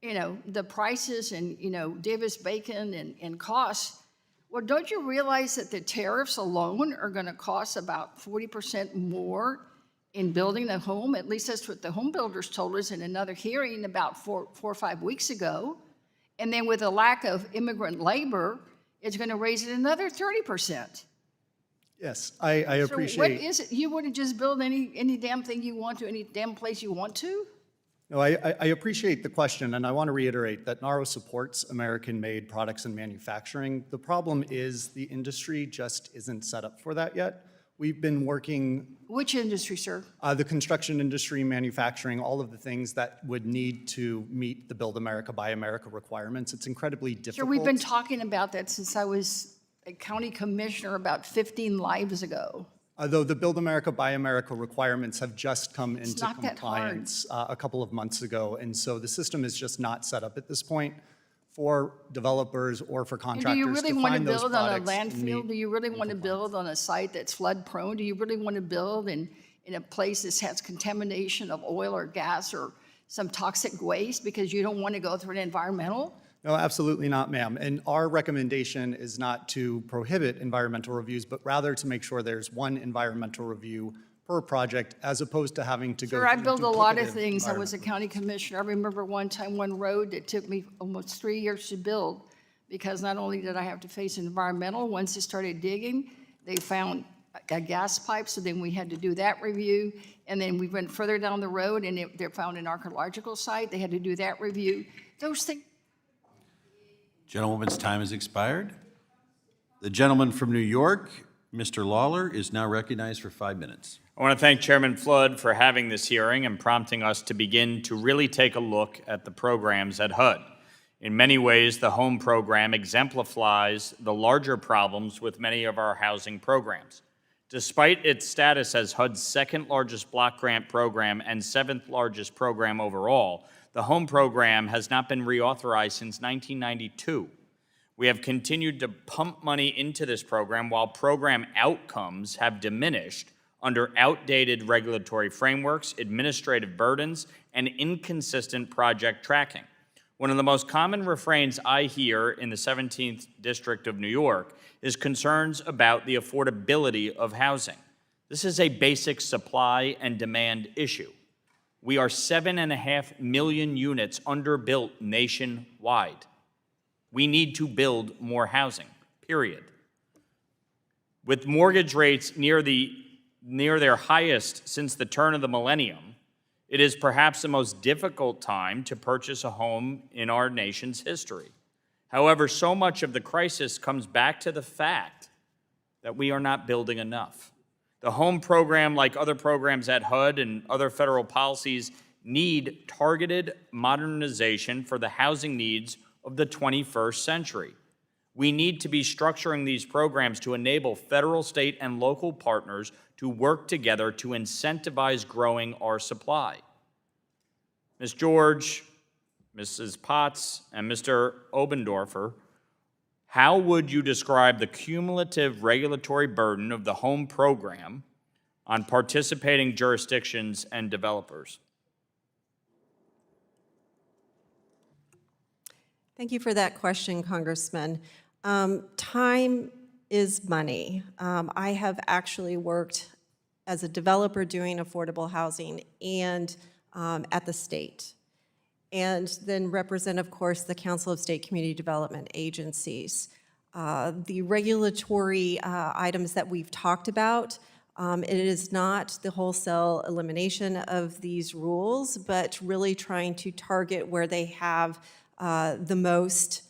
you know, the prices and, you know, Davis-Bacon and costs. Well, don't you realize that the tariffs alone are going to cost about 40% more in building a home? At least that's what the home builders told us in another hearing about four or 5 weeks ago. And then with a lack of immigrant labor, it's going to raise it another 30%. Yes, I appreciate. So what is it? You want to just build any damn thing you want to, any damn place you want to? No, I appreciate the question, and I want to reiterate that NAHRO supports American-made products and manufacturing. The problem is the industry just isn't set up for that yet. We've been working... Which industry, sir? The construction industry, manufacturing, all of the things that would need to meet the Build America, Buy America requirements. It's incredibly difficult. Sir, we've been talking about that since I was a county commissioner about 15 lives ago. Though the Build America, Buy America requirements have just come into not that hard. compliance a couple of months ago, and so the system is just not set up at this point for developers or for And contractors do you really to want to find those build on a products and landfill? meet Do you really in want to compliance. build on a site that's flood prone? Do you really want to build in a place that has contamination of oil or gas or some toxic waste because you don't want to go through an environmental? No, absolutely not, ma'am. And our recommendation is not to prohibit environmental reviews, but rather to make sure there's one environmental review per project, as opposed to having to go Sure, I through built a lot of duplicative things. I was a environmental county commissioner. I remember one time, one road that took me almost 3 years to build, because not only did I have to face environmental, once they started digging, they found a gas pipe, so then we had to do that review. And then we went further down the road, and they found an archaeological site. They had to do that review. Those things. Gentlewoman's time has expired. The gentleman from New York, Mr. Lawler, is now recognized for 5 minutes. I want to thank Chairman Flood for having this hearing and prompting us to begin to really take a look at the programs at HUD. In many ways, the home program exemplifies the larger problems with many of our housing programs. Despite its status as HUD's second largest block grant program and seventh largest program overall, the home program has not been reauthorized since 1992. We have continued to pump money into this program while program outcomes have diminished under outdated regulatory frameworks, administrative burdens, and inconsistent project tracking. One of the most common refrains I hear in the 17th District of New York is concerns about the affordability of housing. This is a basic supply and demand issue. We are 7.5 million units underbuilt nationwide. We need to build more housing, period. With mortgage rates near their highest since the turn of the millennium, it is perhaps the most difficult time to purchase a home in our nation's history. However, so much of the crisis comes back to the fact that we are not building enough. The home program, like other programs at HUD and other federal policies, need targeted modernization for the housing needs of the 21st century. We need to be structuring these programs to enable federal, state, and local partners to work together to incentivize growing our supply. Ms. George, Mrs. Potts, and Mr. Oberdorfer, how would you describe the cumulative regulatory burden of the home program on participating jurisdictions and developers? Thank you for that question, Congressman. Time is money. I have actually worked as a developer doing affordable housing and at the state, and then represent, of course, the Council of State Community Development agencies. The regulatory items that we've talked about, it is not the wholesale elimination of these rules, but really trying to target where they have the most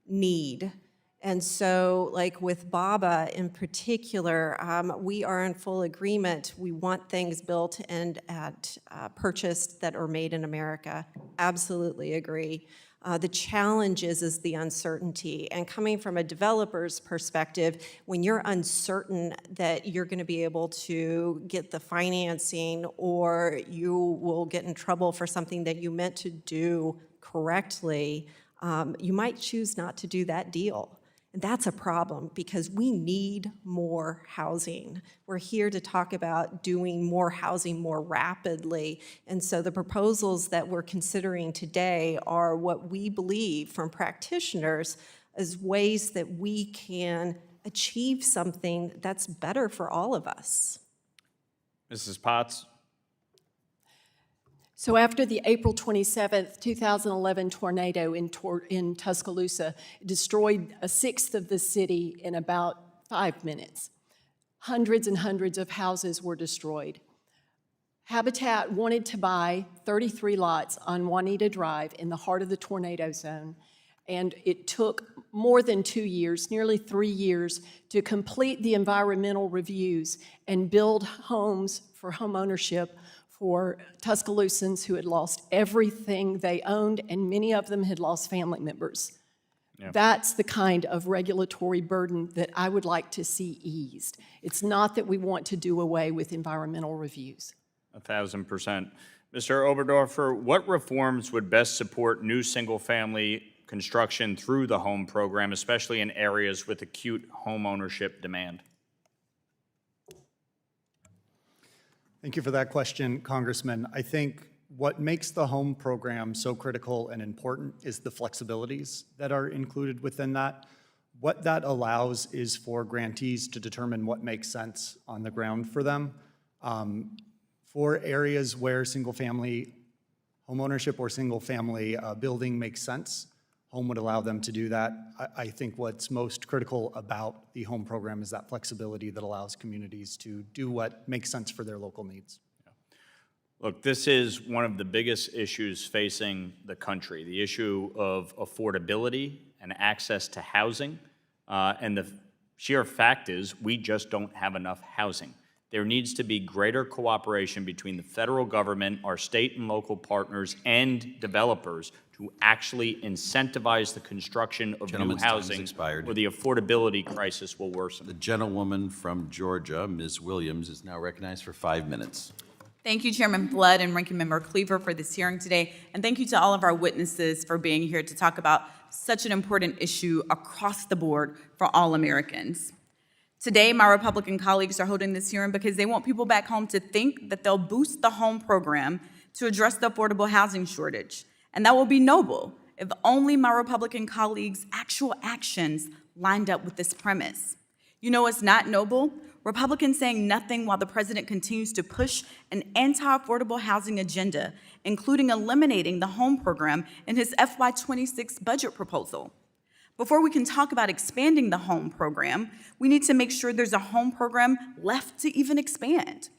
need. And so, like with BABA in particular, we are in full agreement. We want things built and purchased that are made in America. Absolutely agree. The challenge is the uncertainty. And coming from a developer's perspective, when you're uncertain that you're going to be able to get the financing, or you will get in trouble for something that you meant to do correctly, you might choose not to do that deal. And that's a problem, because we need more housing. We're here to talk about doing more housing more rapidly. And so the proposals that we're considering today are what we believe from practitioners as ways that we can achieve something that's better for all of us. Mrs. Potts? So after the April 27th, 2011 tornado in Tuscaloosa, it destroyed a sixth of the city in about 5 minutes. Hundreds and hundreds of houses were destroyed. Habitat wanted to buy 33 lots on Juanita Drive in the heart of the tornado zone, and it took more than 2 years, nearly 3 years, to complete the environmental reviews and build homes for home ownership for Tuscaloosans who had lost everything they owned, and many of them had lost family members. Yeah. That's the kind of regulatory burden that I would like to see eased. It's not that we want to do away with environmental reviews. 1,000%. Mr. Oberdorfer, what reforms would best support new single-family construction through the home program, especially in areas with acute home ownership demand? Thank you for that question, Congressman. I think what makes the home program so critical and important is the flexibilities that are included within that. What that allows is for grantees to determine what makes sense on the ground for them. For areas where single-family homeownership or single-family building makes sense, home would allow them to do that. I think what's most critical about the home program is that flexibility that allows communities to do what makes sense for their local needs. Look, this is one of the biggest issues facing the country, the issue of affordability and access to housing. And the sheer fact is we just don't have enough housing. There needs to be greater cooperation between the federal government, our state and local partners, and developers to actually incentivize the construction of new Gentleman's time has housing, expired. or the affordability crisis will worsen. The gentlewoman from Georgia, Ms. Williams, is now recognized for 5 minutes. Thank you, Chairman Flood and Ranking Member Cleaver, for this hearing today. And thank you to all of our witnesses for being here to talk about such an important issue across the board for all Americans. Today, my Republican colleagues are holding this hearing because they want people back home to think that they'll boost the home program to address the affordable housing shortage. And that will be noble if only my Republican colleagues' actual actions lined up with this premise. You know what's not noble? Republicans saying nothing while the president continues to push an anti-affordable housing agenda, including eliminating the home program in his FY26 budget proposal. Before we can talk about expanding the home program, we need to make sure there's a home program left to even expand.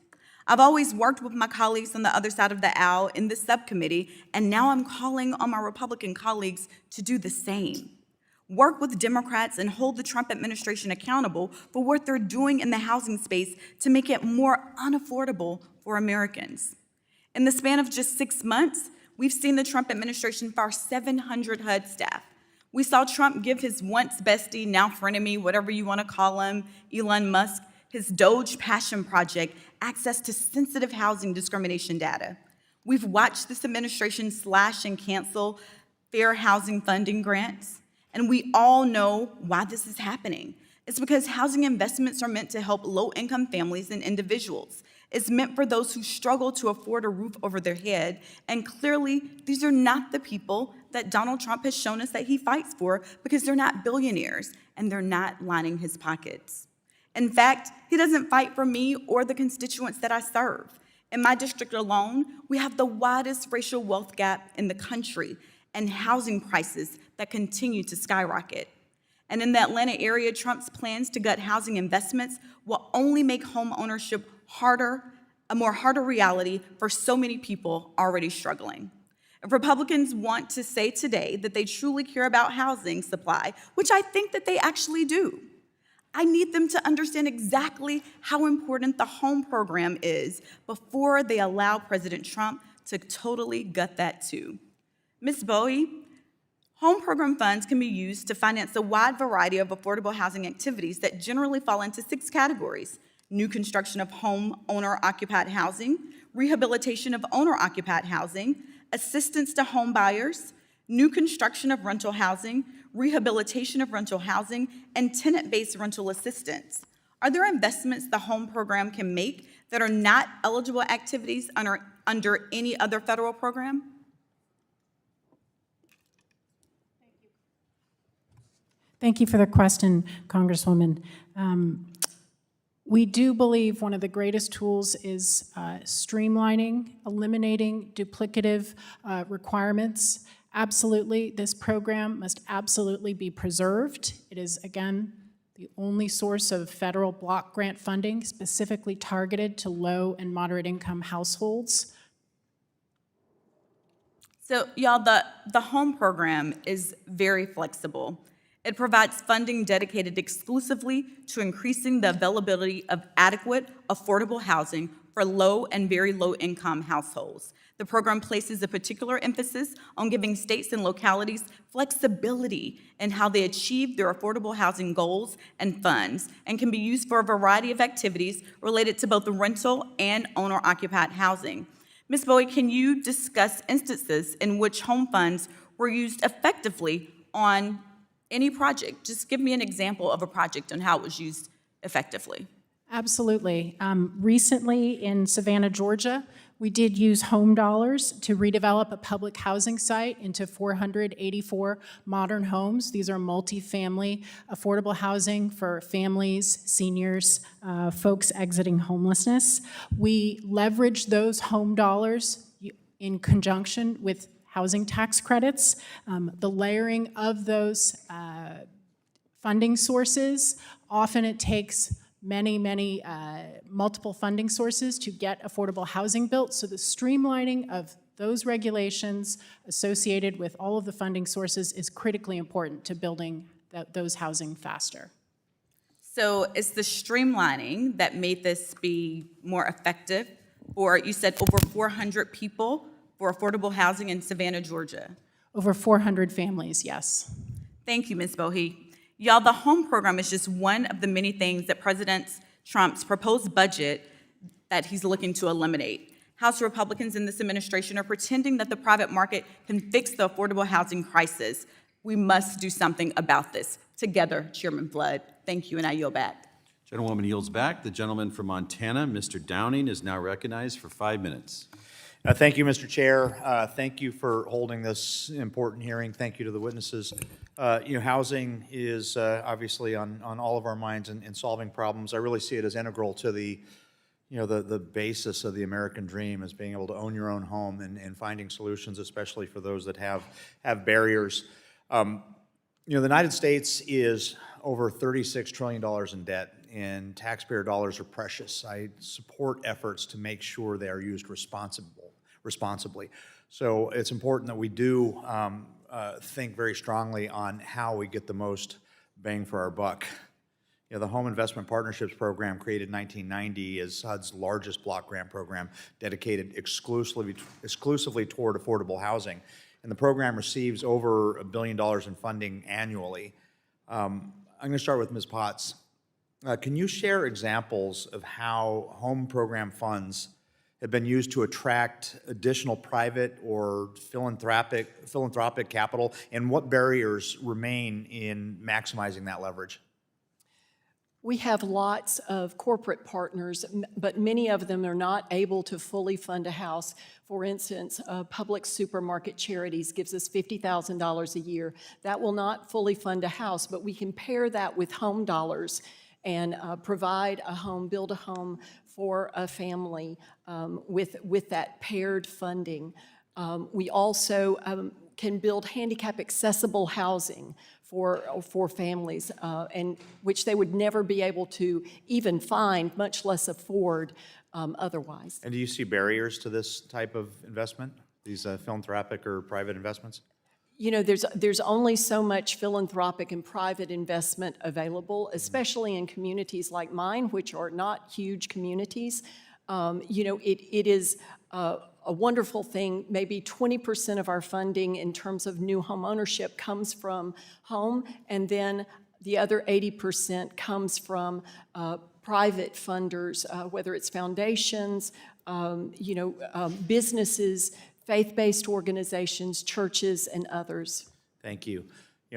I've always worked with my colleagues on the other side of the aisle in this subcommittee, and now I'm calling on my Republican colleagues to do the same. Work with Democrats and hold the Trump administration accountable for what they're doing in the housing space to make it more unaffordable for Americans. In the span of just 6 months, we've seen the Trump administration fire 700 HUD staff. We saw Trump give his once bestie, now frenemy, whatever you want to call him, Elon Musk, his Doge passion project, access to sensitive housing discrimination data. We've watched this administration slash and cancel fair housing funding grants. And we all know why this is happening. It's because housing investments are meant to help low-income families and individuals. It's meant for those who struggle to afford a roof over their head. And clearly, these are not the people that Donald Trump has shown us that he fights for, because they're not billionaires and they're not lining his pockets. In fact, he doesn't fight for me or the constituents that I serve. In my district alone, we have the widest racial wealth gap in the country and housing prices that continue to skyrocket. And in the Atlanta area, Trump's plans to gut housing investments will only make home ownership a more harder reality for so many people already struggling. If Republicans want to say today that they truly care about housing supply, which I think that they actually do, I need them to understand exactly how important the home program is before they allow President Trump to totally gut that too. Ms. Bowie, home program funds can be used to finance a wide variety of affordable housing activities that generally fall into 6 categories: new construction of home owner-occupied housing, rehabilitation of owner-occupied housing, assistance to home buyers, new construction of rental housing, rehabilitation of rental housing, and tenant-based rental assistance. Are there investments the home program can make that are not eligible activities under any other federal program? Thank you for the question, Congresswoman. We do believe one of the greatest tools is streamlining, eliminating duplicative requirements. Absolutely, this program must absolutely be preserved. It is, again, the only source of federal block grant funding specifically targeted to low and moderate income households. So, y'all, the home program is very flexible. It provides funding dedicated exclusively to increasing the availability of adequate, affordable housing for low and very low-income households. The program places a particular emphasis on giving states and localities flexibility in how they achieve their affordable housing goals and funds, and can be used for a variety of activities related to both the rental and owner-occupied housing. Ms. Bowie, can you discuss instances in which home funds were used effectively on any project? Just give me an example of a project and how it was used effectively. Absolutely. Recently in Savannah, Georgia, We did use home dollars to redevelop a public housing site into 484 modern homes. These are multi-family affordable housing for families, seniors, folks exiting homelessness. We leveraged those home dollars in conjunction with housing tax credits. The layering of those funding sources, often it takes many multiple funding sources to get affordable housing built. So the streamlining of those regulations associated with all of the funding sources is critically important to building those housing faster. So it's the streamlining that made this be more effective for, you said, over 400 people for affordable housing in Savannah, Georgia. Over 400 families, yes. Thank you, Ms. Bohe. Y'all, the home program is just one of the many things that President Trump's proposed budget that he's looking to eliminate. House Republicans in this administration are pretending that the private market can fix the affordable housing crisis. We must do something about this. Together, Chairman Flood. Thank you, and I yield back. Gentlewoman yields back. The gentleman from Montana, Mr. Downing, is now recognized for 5 minutes. Thank you, Mr. Chair. Thank you for holding this important hearing. Thank you to the witnesses. Housing is obviously on all of our minds in solving problems. I really see it as integral to the basis of the American dream, is being able to own your own home and finding solutions, especially for those that have barriers. The United States is over $36 trillion in debt, and taxpayer dollars are precious. I support efforts to make sure they are used responsibly. So it's important that we do think very strongly on how we get the most bang for our buck. The Home Investment Partnerships Program, created in 1990, is HUD's largest block grant program dedicated exclusively toward affordable housing. And the program receives over $1 billion in funding annually. I'm going to start with Ms. Potts. Can you share examples of how home program funds have been used to attract additional private or philanthropic capital, and what barriers remain in maximizing that leverage? We have lots of corporate partners, but many of them are not able to fully fund a house. For instance, Public Supermarket Charities gives us $50,000 a year. That will not fully fund a house, but we can pair that with home dollars and provide a home, build a home for a family with that paired funding. We also can build handicap accessible housing for families, and which they would never be able to even find, much less afford otherwise. And do you see barriers to this type of investment, these philanthropic or private investments? There's only so much philanthropic and private investment available, especially in communities like mine, which are not huge communities. It is a wonderful thing. Maybe 20% of our funding in terms of new home ownership comes from home, and then the other 80% comes from private funders, whether it's foundations, businesses, faith-based organizations, churches, and others. Thank you.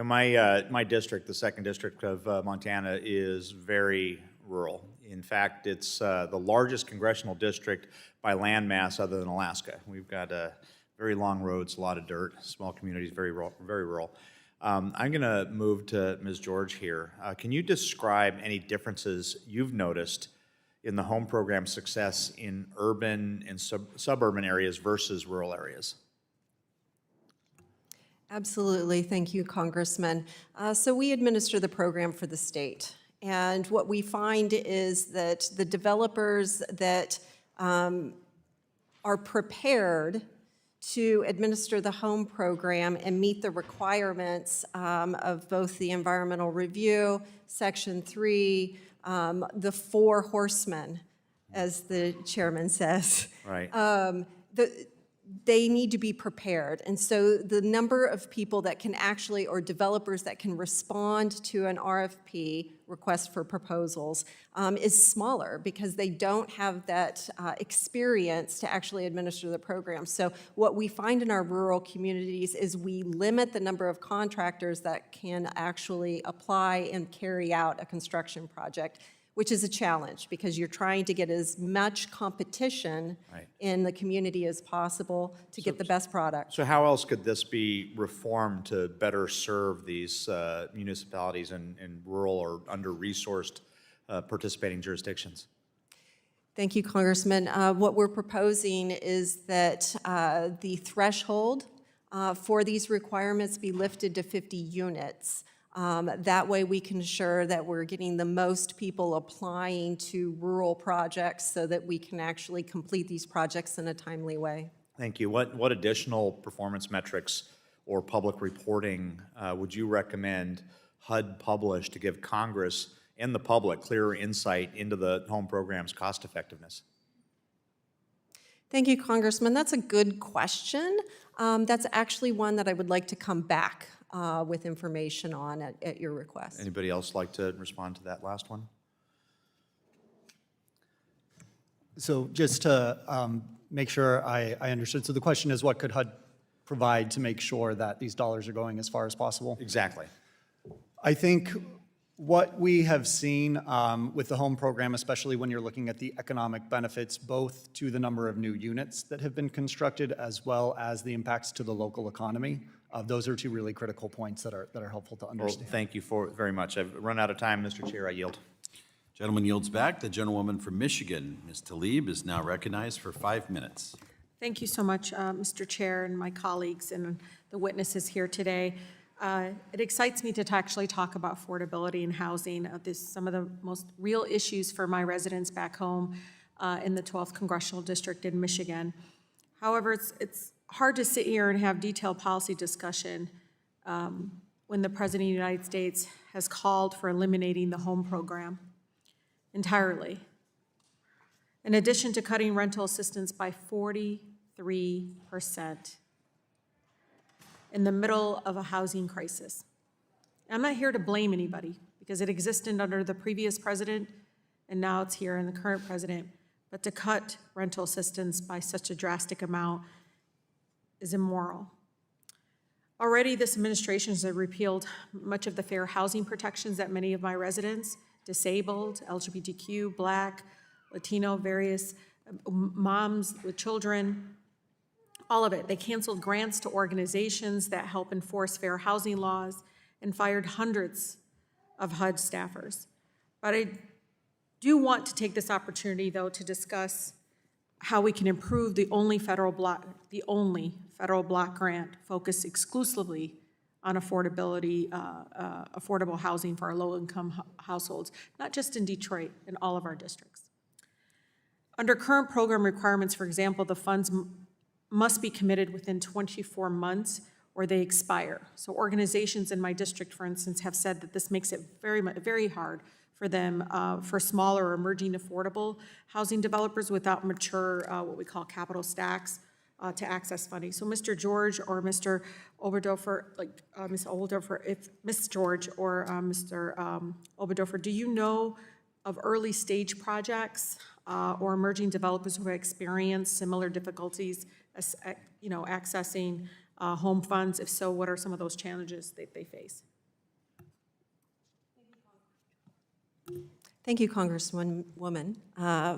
My district, the 2nd District of Montana, is very rural. In fact, it's the largest congressional district by land mass other than Alaska. We've got very long roads, a lot of dirt, small communities, very rural. I'm going to move to Ms. George here. Can you describe any differences you've noticed in the home program success in urban and suburban areas versus rural areas? Absolutely. Thank you, Congressman. So we administer the program for the state. And what we find is that the developers that are prepared to administer the home program and meet the requirements of both the environmental review, Section 3, the 4 horsemen, as the chairman says. Right. They need to be prepared. And so the number of people that can actually, or developers that can respond to an RFP, request for proposals, is smaller because they don't have that experience to actually administer the program. So what we find in our rural communities is we limit the number of contractors that can actually apply and carry out a construction project. which is a challenge because you're trying to get as much competition in the community as possible to get the best product. So how else could this be reformed to better serve these municipalities in rural or under-resourced participating jurisdictions? Thank you, Congressman. What we're proposing is that the threshold for these requirements be lifted to 50 units. That way we can ensure that we're getting the most people applying to rural projects so that we can actually complete these projects in a timely way. Thank you. What additional performance metrics or public reporting would you recommend HUD publish to give Congress and the public clearer insight into the home program's cost effectiveness? Thank you, Congressman. That's a good question. That's actually one that I would like to come back with information on at your request. Anybody else like to respond to that last one? So just to make sure I understood, so the question is what could HUD provide to make sure that these dollars are going as far as possible? Exactly. I think what we have seen with the home program, especially when you're looking at the economic benefits, both to the number of new units that have been constructed as well as the impacts to the local economy, those are two really critical points that are helpful to understand. Well, thank you very much. I've run out of time, Mr. Chair. I yield. Gentleman yields back. The gentlewoman from Michigan, Ms. Tlaib, is now recognized for 5 minutes. Thank you so much, Mr. Chair, and my colleagues and the witnesses here today. It excites me to actually talk about affordability and housing. This is some of the most real issues for my residents back home in the 12th Congressional District in Michigan. However, it's hard to sit here and have detailed policy discussion when the President of the United States has called for eliminating the home program entirely. In addition to cutting rental assistance by 43% in the middle of a housing crisis. I'm not here to blame anybody because it existed under the previous president and now it's here in the current president, but to cut rental assistance by such a drastic amount is immoral. Already this administration has repealed much of the fair housing protections that many of my residents, disabled, LGBTQ, Black, Latino, various moms with children, all of it. They canceled grants to organizations that help enforce fair housing laws and fired hundreds of HUD staffers. But I do want to take this opportunity, though, to discuss how we can improve the only federal block grant focused exclusively on affordability, affordable housing for our low-income households, not just in Detroit, in all of our districts. Under current program requirements, for example, the funds must be committed within 24 months or they expire. So organizations in my district, for instance, have said that this makes it very hard for them, for smaller or emerging affordable housing developers without mature, what we call capital stacks, to access funding. So Mr. George or Mr. Oberdorfer, Ms. Oberdorfer, if Ms. George or Mr. Oberdorfer, do you know of early stage projects or emerging developers who have experienced similar difficulties, accessing home funds? If so, what are some of those challenges that they face? Thank you, Congresswoman,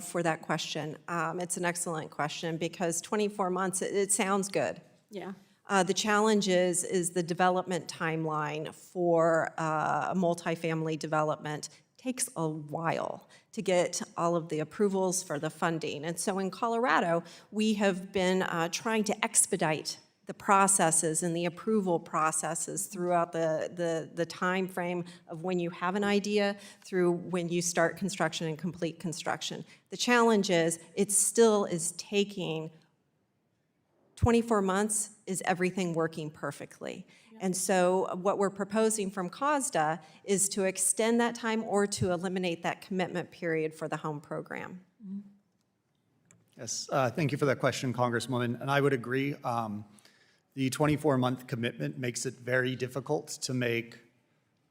for that question. It's an excellent question because 24 months, it sounds good. Yeah. The challenge is the development timeline for a multifamily development takes a while to get all of the approvals for the funding. And so in Colorado, we have been trying to expedite the processes and the approval processes throughout the time frame of when you have an idea through when you start construction and complete construction. The challenge is it still is taking 24 months is everything working perfectly. And so what we're proposing from COSCDA is to extend that time or to eliminate that commitment period for the home program. Yes, thank you for that question, Congresswoman. And I would agree. The 24-month commitment makes it very difficult to make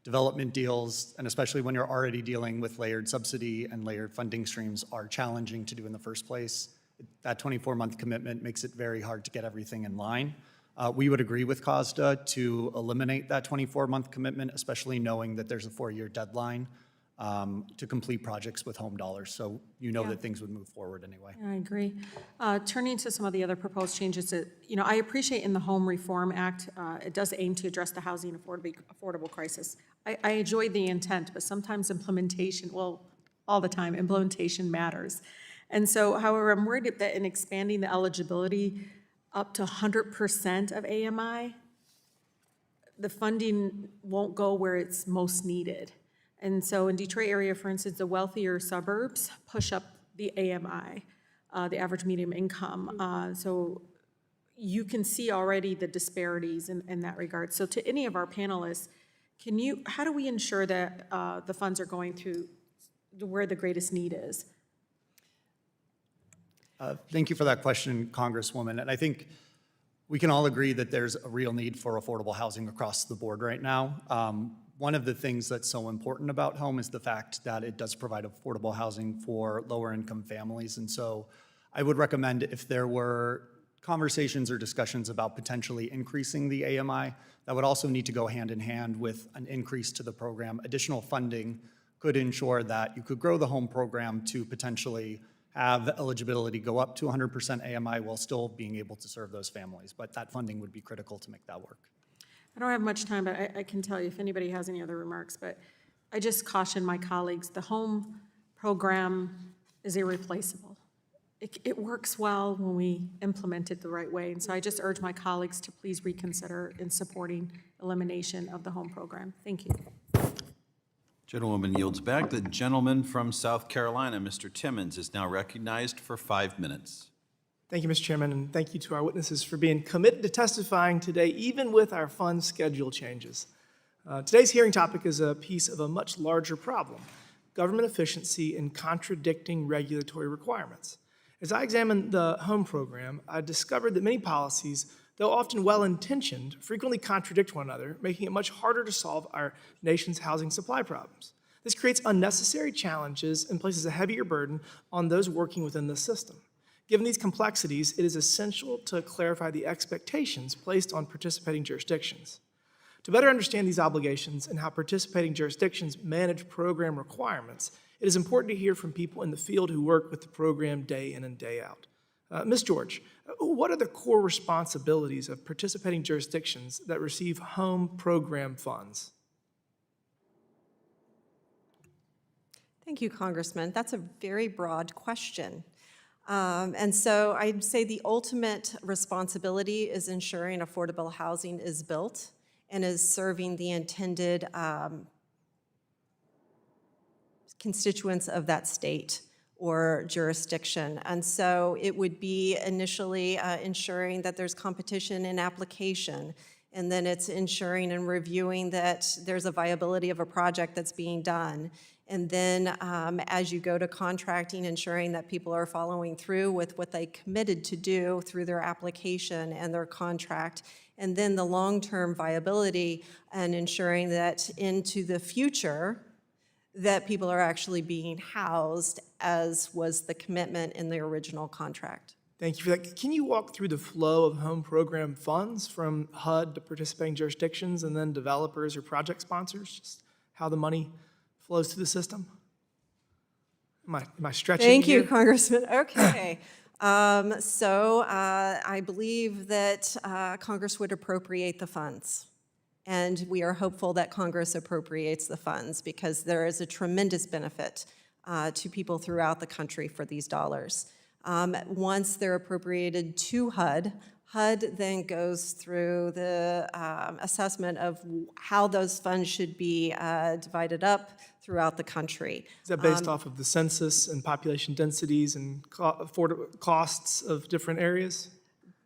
development deals, and especially when you're already dealing with layered subsidy and layered funding streams are challenging to do in the first place. That 24-month commitment makes it very hard to get everything in line. We would agree with COSCDA to eliminate that 24-month commitment, especially knowing that there's a 4-year deadline to complete projects with home dollars. So you know that things would move forward anyway. I agree. Turning to some of the other proposed changes that, I appreciate in the Home Reform Act, it does aim to address the housing affordable crisis. I enjoy the intent, but sometimes implementation, well, all the time, implementation matters. And so, however, I'm worried that in expanding the eligibility up to 100% of AMI, the funding won't go where it's most needed. And so in Detroit area, for instance, the wealthier suburbs push up the AMI, the average medium income. So you can see already the disparities in that regard. So to any of our panelists, how do we ensure that the funds are going to where the greatest need is? Thank you for that question, Congresswoman. And I think we can all agree that there's a real need for affordable housing across the board right now. One of the things that's so important about home is the fact that it does provide affordable housing for lower income families. And so I would recommend if there were conversations or discussions about potentially increasing the AMI, that would also need to go hand in hand with an increase to the program. Additional funding could ensure that you could grow the home program to potentially have eligibility go up to 100% AMI while still being able to serve those families. But that funding would be critical to make that work. I don't have much time, but I can tell you if anybody has any other remarks, but I just caution my colleagues, the home program is irreplaceable. It works well when we implement it the right way. And so I just urge my colleagues to please reconsider in supporting elimination of the home program. Thank you. Gentlewoman yields back. The gentleman from South Carolina, Mr. Timmons, is now recognized for 5 minutes. Thank you, Mr. Chairman, and thank you to our witnesses for being committed to testifying today, even with our fund schedule changes. Today's hearing topic is a piece of a much larger problem: government efficiency and contradicting regulatory requirements. As I examined the home program, I discovered that many policies, though often well-intentioned, frequently contradict one another, making it much harder to solve our nation's housing supply problems. This creates unnecessary challenges and places a heavier burden on those working within the system. Given these complexities, it is essential to clarify the expectations placed on participating jurisdictions. To better understand these obligations and how participating jurisdictions manage program requirements, it is important to hear from people in the field who work with the program day in and day out. Ms. George, what are the core responsibilities of participating jurisdictions that receive home program funds? Thank you, Congressman. That's a very broad question. And so I'd say the ultimate responsibility is ensuring affordable housing is built and is serving the intended constituents of that state or jurisdiction. And so it would be initially ensuring that there's competition in application, and then it's ensuring and reviewing that there's a viability of a project that's being done. And then as you go to contracting, ensuring that people are following through with what they committed to do through their application and their contract. And then the long-term viability and ensuring that into the future that people are actually being housed as was the commitment in the original contract. Thank you for that. Can you walk through the flow of home program funds from HUD to participating jurisdictions and then developers or project sponsors? Just how the money flows through the system? Am I stretching Thank you, here? Congressman. Okay. I believe that Congress would appropriate the funds. And we are hopeful that Congress appropriates the funds because there is a tremendous benefit to people throughout the country for these dollars. Once they're appropriated to HUD, HUD then goes through the assessment of how those funds should be divided up throughout the country. Is that based off of the census and population densities and costs of different areas?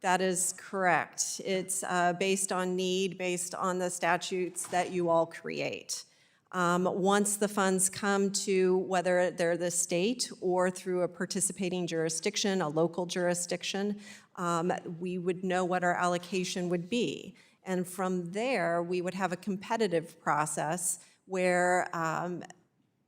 That is correct. It's based on need, based on the statutes that you all create. Once the funds come to whether they're the state or through a participating jurisdiction, a local jurisdiction, we would know what our allocation would be. And from there, we would have a competitive process where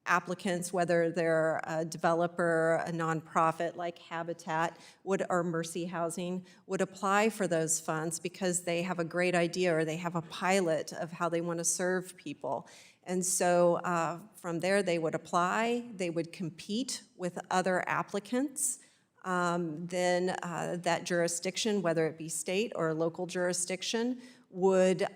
applicants, whether they're a developer, a nonprofit like Habitat or Mercy Housing, would apply for those funds because they have a great idea or they have a pilot of how they want to serve people. And so from there, they would apply, they would compete with other applicants. Then that jurisdiction, whether it be state or local jurisdiction, would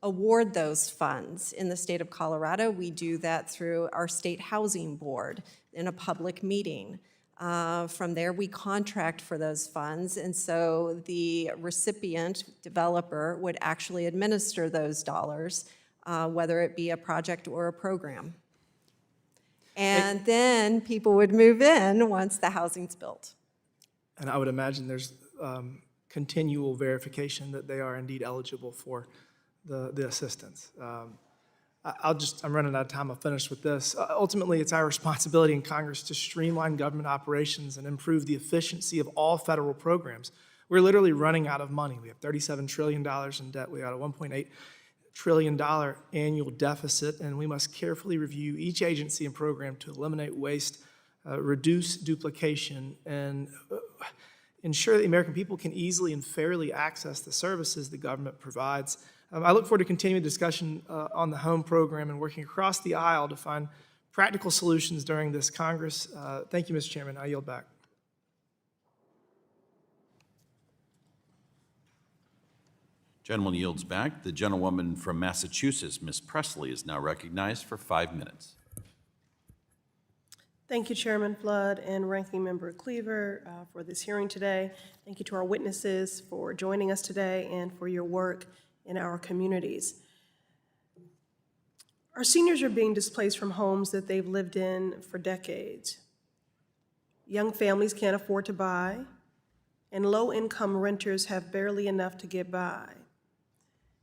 award those funds. In the state of Colorado, we do that through our state housing board in a public meeting. From there, we contract for those funds, and so the recipient developer would actually administer those dollars, whether it be a project or a program. And then people would move in once the housing's built. And I would imagine there's continual verification that they are indeed eligible for the assistance. I'm running out of time, I'll finish with this. Ultimately, it's our responsibility in Congress to streamline government operations and improve the efficiency of all federal programs. We're literally running out of money. We have $37 trillion in debt. We got a $1.8 trillion annual deficit, and we must carefully review each agency and program to eliminate waste, reduce duplication, and ensure that the American people can easily and fairly access the services the government provides. I look forward to continuing discussion on the home program and working across the aisle to find practical solutions during this Congress. Thank you, Mr. Chairman. I yield back. Gentleman yields back. The gentlewoman from Massachusetts, Ms. Presley, is now recognized for 5 minutes. Thank you, Chairman Flood and Ranking Member Cleaver, for this hearing today. Thank you to our witnesses for joining us today and for your work in our communities. Our seniors are being displaced from homes that they've lived in for decades. Young families can't afford to buy, and low-income renters have barely enough to get by.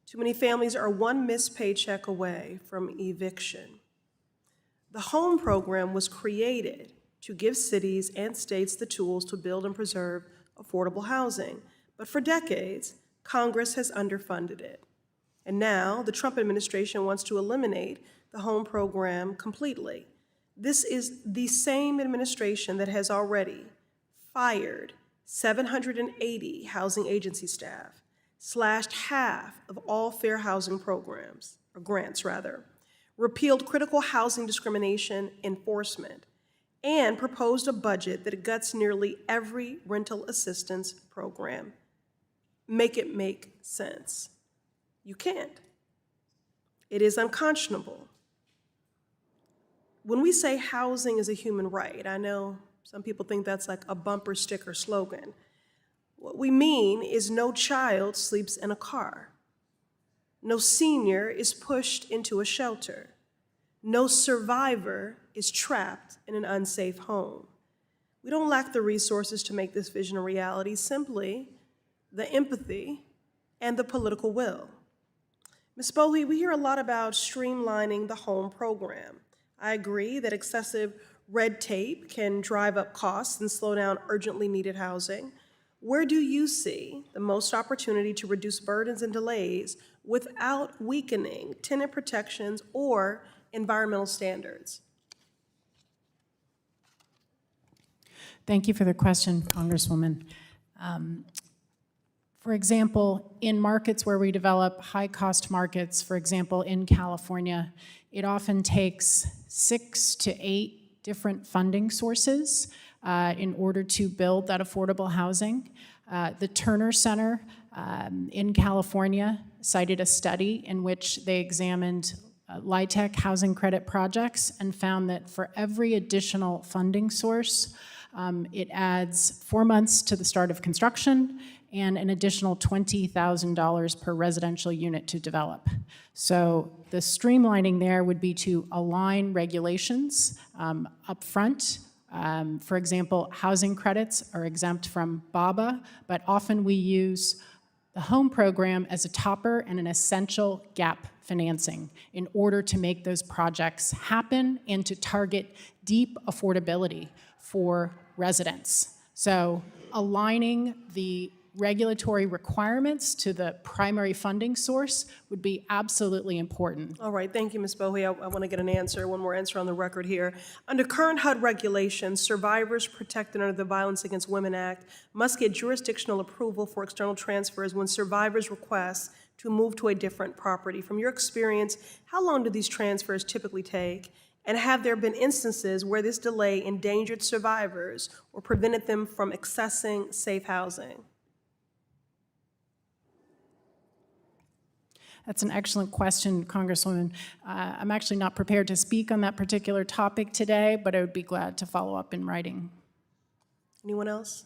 Too many families are one missed paycheck away from eviction. The home program was created to give cities and states the tools to build and preserve affordable housing, but for decades, Congress has underfunded it. And now the Trump administration wants to eliminate the home program completely. This is the same administration that has already fired 780 housing agency staff, slashed half of all fair housing programs, or grants rather, repealed critical housing discrimination enforcement, and proposed a budget that guts nearly every rental assistance program. Make it make sense. You can't. It is unconscionable. When we say housing is a human right, I know some people think that's like a bumper sticker slogan. What we mean is no child sleeps in a car. No senior is pushed into a shelter. No survivor is trapped in an unsafe home. We don't lack the resources to make this vision a reality, simply the empathy and the political will. Ms. Boley, we hear a lot about streamlining the home program. I agree that excessive red tape can drive up costs and slow down urgently needed housing. Where do you see the most opportunity to reduce burdens and delays without weakening tenant protections or environmental standards? Thank you for the question, Congresswoman. For example, in markets where we develop high-cost markets, for example, in California, it often takes 6 to 8 different funding sources in order to build that affordable housing. The Turner Center in California cited a study in which they examined LIHTC housing credit projects and found that for every additional funding source, it adds 4 months to the start of construction and an additional $20,000 per residential unit to develop. So the streamlining there would be to align regulations up front. For example, housing credits are exempt from BABA, but often we use the home program as a topper and an essential gap financing in order to make those projects happen and to target deep affordability for residents. So aligning the regulatory requirements to the primary funding source would be absolutely important. All right, thank you, Ms. Bowie. I want to get one more answer on the record here. Under current HUD regulations, survivors protected under the Violence Against Women Act must get jurisdictional approval for external transfers when survivors request to move to a different property. From your experience, how long do these transfers typically take? And have there been instances where this delay endangered survivors or prevented them from accessing safe housing? That's an excellent question, Congresswoman. I'm actually not prepared to speak on that particular topic today, but I would be glad to follow up in writing. Anyone else?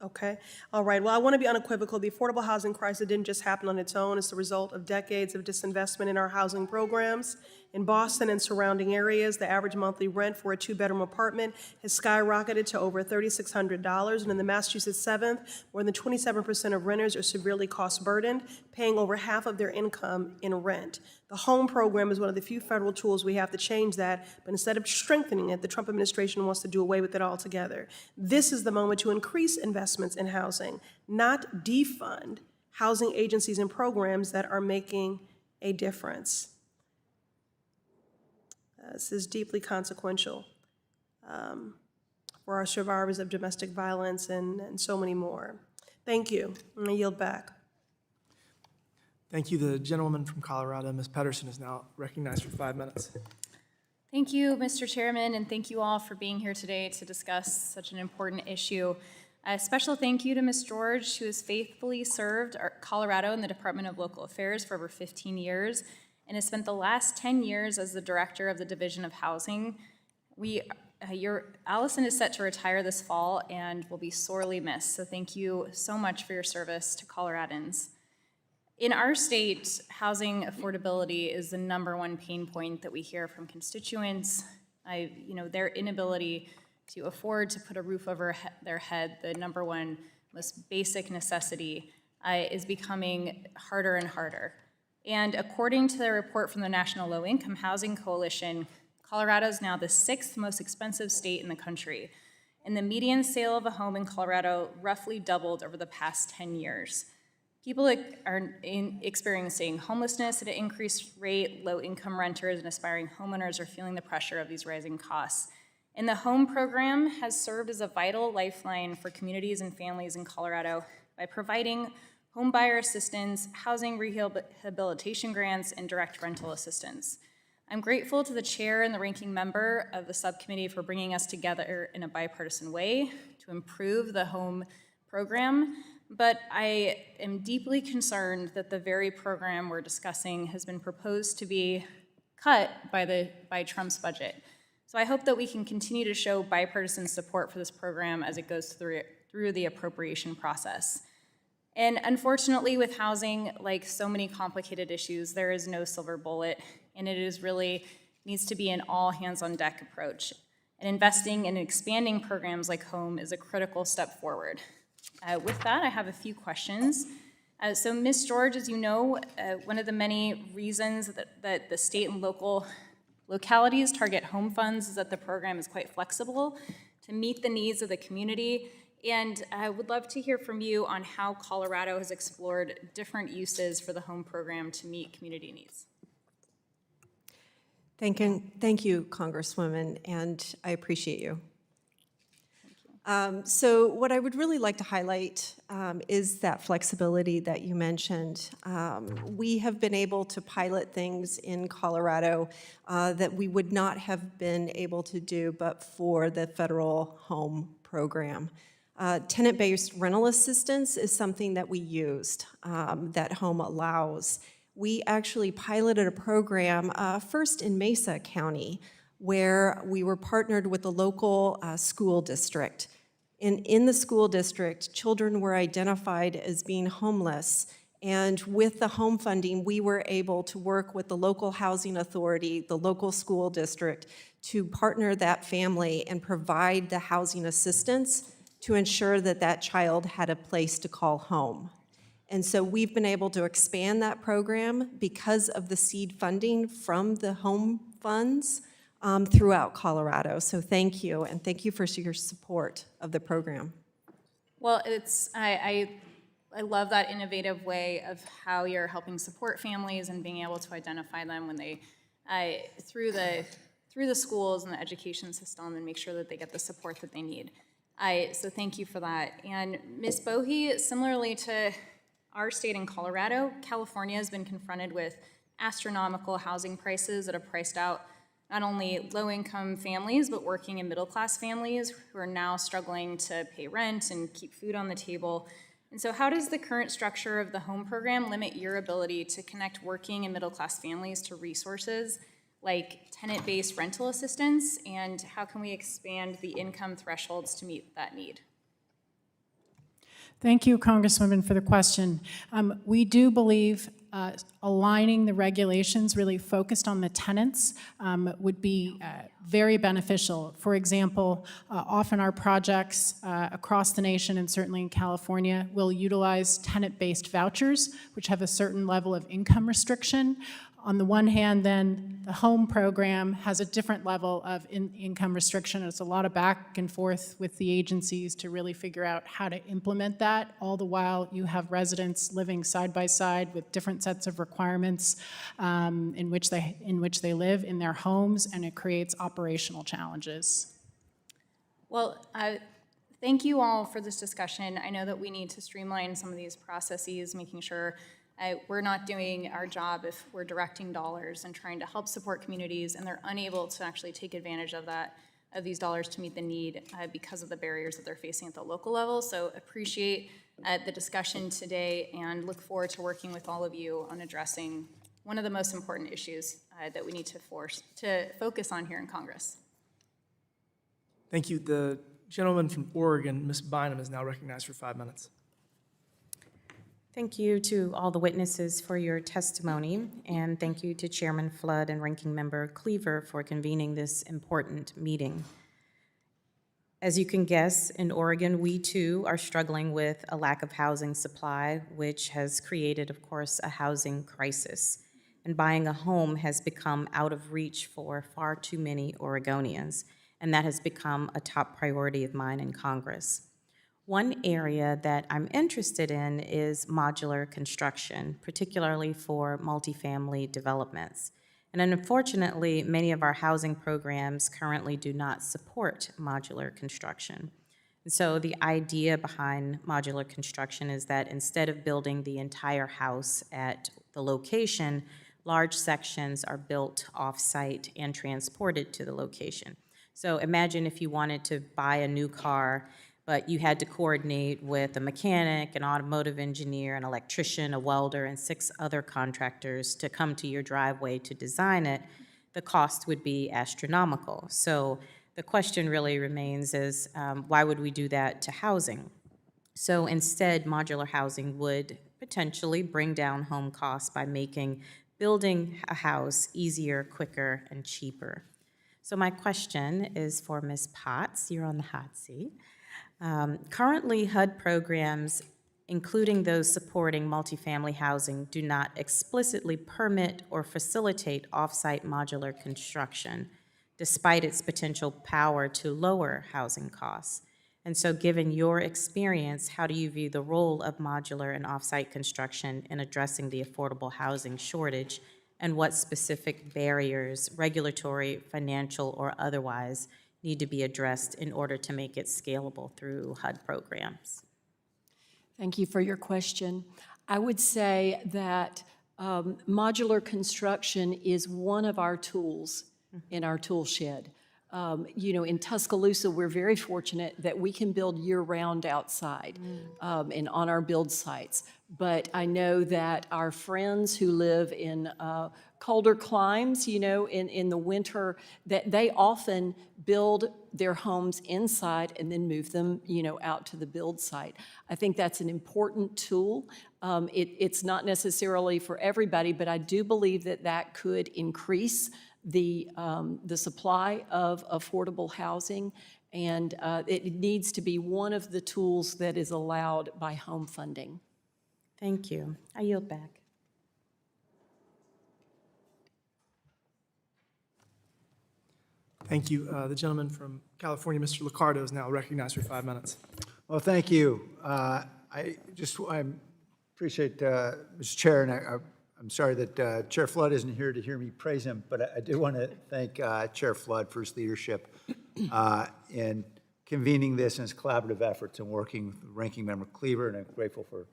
Okay, all right. Well, I want to be unequivocal. The affordable housing crisis didn't just happen on its own. It's the result of decades of disinvestment in our housing programs. In Boston and surrounding areas, the average monthly rent for a two-bedroom apartment has skyrocketed to over $3,600. And in the Massachusetts 7th, more than 27% of renters are severely cost-burdened, paying over half of their income in rent. The home program is one of the few federal tools we have to change that, but instead of strengthening it, the Trump administration wants to do away with it altogether. This is the moment to increase investments in housing, not defund housing agencies and programs that are making a difference. This is deeply consequential for our survivors of domestic violence and so many more. Thank you. I'm going to yield back. Thank you. The gentlewoman from Colorado, Ms. Pedersen, is now recognized for 5 minutes. Thank you, Mr. Chairman, and thank you all for being here today to discuss such an important issue. A special thank you to Ms. George, who has faithfully served Colorado in the Department of Local Affairs for over 15 years and has spent the last 10 years as the director of the Division of Housing. Alison is set to retire this fall and will be sorely missed, so thank you so much for your service to Coloradans. In our state, housing affordability is the #1 pain point that we hear from constituents. Their inability to afford to put a roof over their head, the #1 most basic necessity, is becoming harder and harder. And according to the report from the National Low Income Housing Coalition, Colorado is now the 6th most expensive state in the country. And the median sale of a home in Colorado roughly doubled over the past 10 years. People are experiencing homelessness at an increased rate. Low-income renters and aspiring homeowners are feeling the pressure of these rising costs. And the home program has served as a vital lifeline for communities and families in Colorado by providing home buyer assistance, housing rehabilitation grants, and direct rental assistance. I'm grateful to the chair and the ranking member of the subcommittee for bringing us together in a bipartisan way to improve the home program, but I am deeply concerned that the very program we're discussing has been proposed to be cut by Trump's budget. So I hope that we can continue to show bipartisan support for this program as it goes through the appropriation process. And unfortunately, with housing, like so many complicated issues, there is no silver bullet, and it is really needs to be an all-hands-on-deck approach. And investing in expanding programs like HOME is a critical step forward. With that, I have a few questions. So Ms. George, as you know, one of the many reasons that the state and localities target home funds is that the program is quite flexible to meet the needs of the community. And I would love to hear from you on how Colorado has explored different uses for the home program to meet community needs. Thank you, Congresswoman, and I appreciate you. So what I would really like to highlight is that flexibility that you mentioned. We have been able to pilot things in Colorado that we would not have been able to do but for the federal home program. Tenant-based rental assistance is something that we used, that HOME allows. We actually piloted a program first in Mesa County where we were partnered with the local school district. In the school district, children were identified as being homeless, and with the home funding, we were able to work with the local housing authority, the local school district, to partner that family and provide the housing assistance to ensure that that child had a place to call home. And so we've been able to expand that program because of the seed funding from the home funds throughout Colorado. So thank you, and thank you for your support of the program. Well, I love that innovative way of how you're helping support families and being able to identify them when they through the schools and the education system and make sure that they get the support that they need. So thank you for that. And Ms. Bohe, similarly to our state in Colorado, California has been confronted with astronomical housing prices that have priced out not only low-income families, but working and middle-class families who are now struggling to pay rent and keep food on the table. And so how does the current structure of the home program limit your ability to connect working and middle-class families to resources like tenant-based rental assistance, and how can we expand the income thresholds to meet that need? Thank you, Congresswoman, for the question. We do believe aligning the regulations really focused on the tenants would be very beneficial. For example, often our projects across the nation and certainly in California will utilize tenant-based vouchers, which have a certain level of income restriction. On the one hand, then, the home program has a different level of income restriction. It's a lot of back and forth with the agencies to really figure out how to implement that. All the while, you have residents living side by side with different sets of requirements in which they live in their homes, and it creates operational challenges. Well, thank you all for this discussion. I know that we need to streamline some of these processes, making sure we're not doing our job if we're directing dollars and trying to help support communities and they're unable to actually take advantage of these dollars to meet the need because of the barriers that they're facing at the local level. So appreciate the discussion today and look forward to working with all of you on addressing one of the most important issues that we need to focus on here in Congress. Thank you. The gentleman from Oregon, Ms. Bynum, is now recognized for 5 minutes. Thank you to all the witnesses for your testimony, and thank you to Chairman Flood and Ranking Member Cleaver for convening this important meeting. As you can guess, in Oregon, we too are struggling with a lack of housing supply, which has created, of course, a housing crisis. And buying a home has become out of reach for far too many Oregonians, and that has become a top priority of mine in Congress. One area that I'm interested in is modular construction, particularly for multifamily developments. And unfortunately, many of our housing programs currently do not support modular construction. And so the idea behind modular construction is that instead of building the entire house at the location, large sections are built off-site and transported to the location. So imagine if you wanted to buy a new car, but you had to coordinate with a mechanic, an automotive engineer, an electrician, a welder, and 6 other contractors to come to your driveway to design it. The cost would be astronomical. So the question really remains is, why would we do that to housing? So instead, modular housing would potentially bring down home costs by making building a house easier, quicker, and cheaper. So my question is for Ms. Potts. You're on the hot seat. Currently, HUD programs, including those supporting multifamily housing, do not explicitly permit or facilitate off-site modular construction, despite its potential power to lower housing costs. And so given your experience, how do you view the role of modular and off-site construction in addressing the affordable housing shortage, and what specific barriers, regulatory, financial, or otherwise, need to be addressed in order to make it scalable through HUD programs? Thank you for your question. I would say that modular construction is one of our tools in our tool shed. In Tuscaloosa, we're very fortunate that we can build year-round outside and on our build sites. But I know that our friends who live in colder climes, in the winter, that they often build their homes inside and then move them, out to the build site. I think that's an important tool. It's not necessarily for everybody, but I do believe that could increase the supply of affordable housing, and it needs to be one of the tools that is allowed by home funding. Thank you. I yield back. Thank you. The gentleman from California, Mr. Liccardo, is now recognized for 5 minutes. Well, thank you. I appreciate Mr. Chair, and I'm sorry that Chair Flood isn't here to hear me praise him, but I do want to thank Chair Flood for his leadership in convening this and his collaborative efforts and working with Ranking Member Cleaver, and I'm grateful for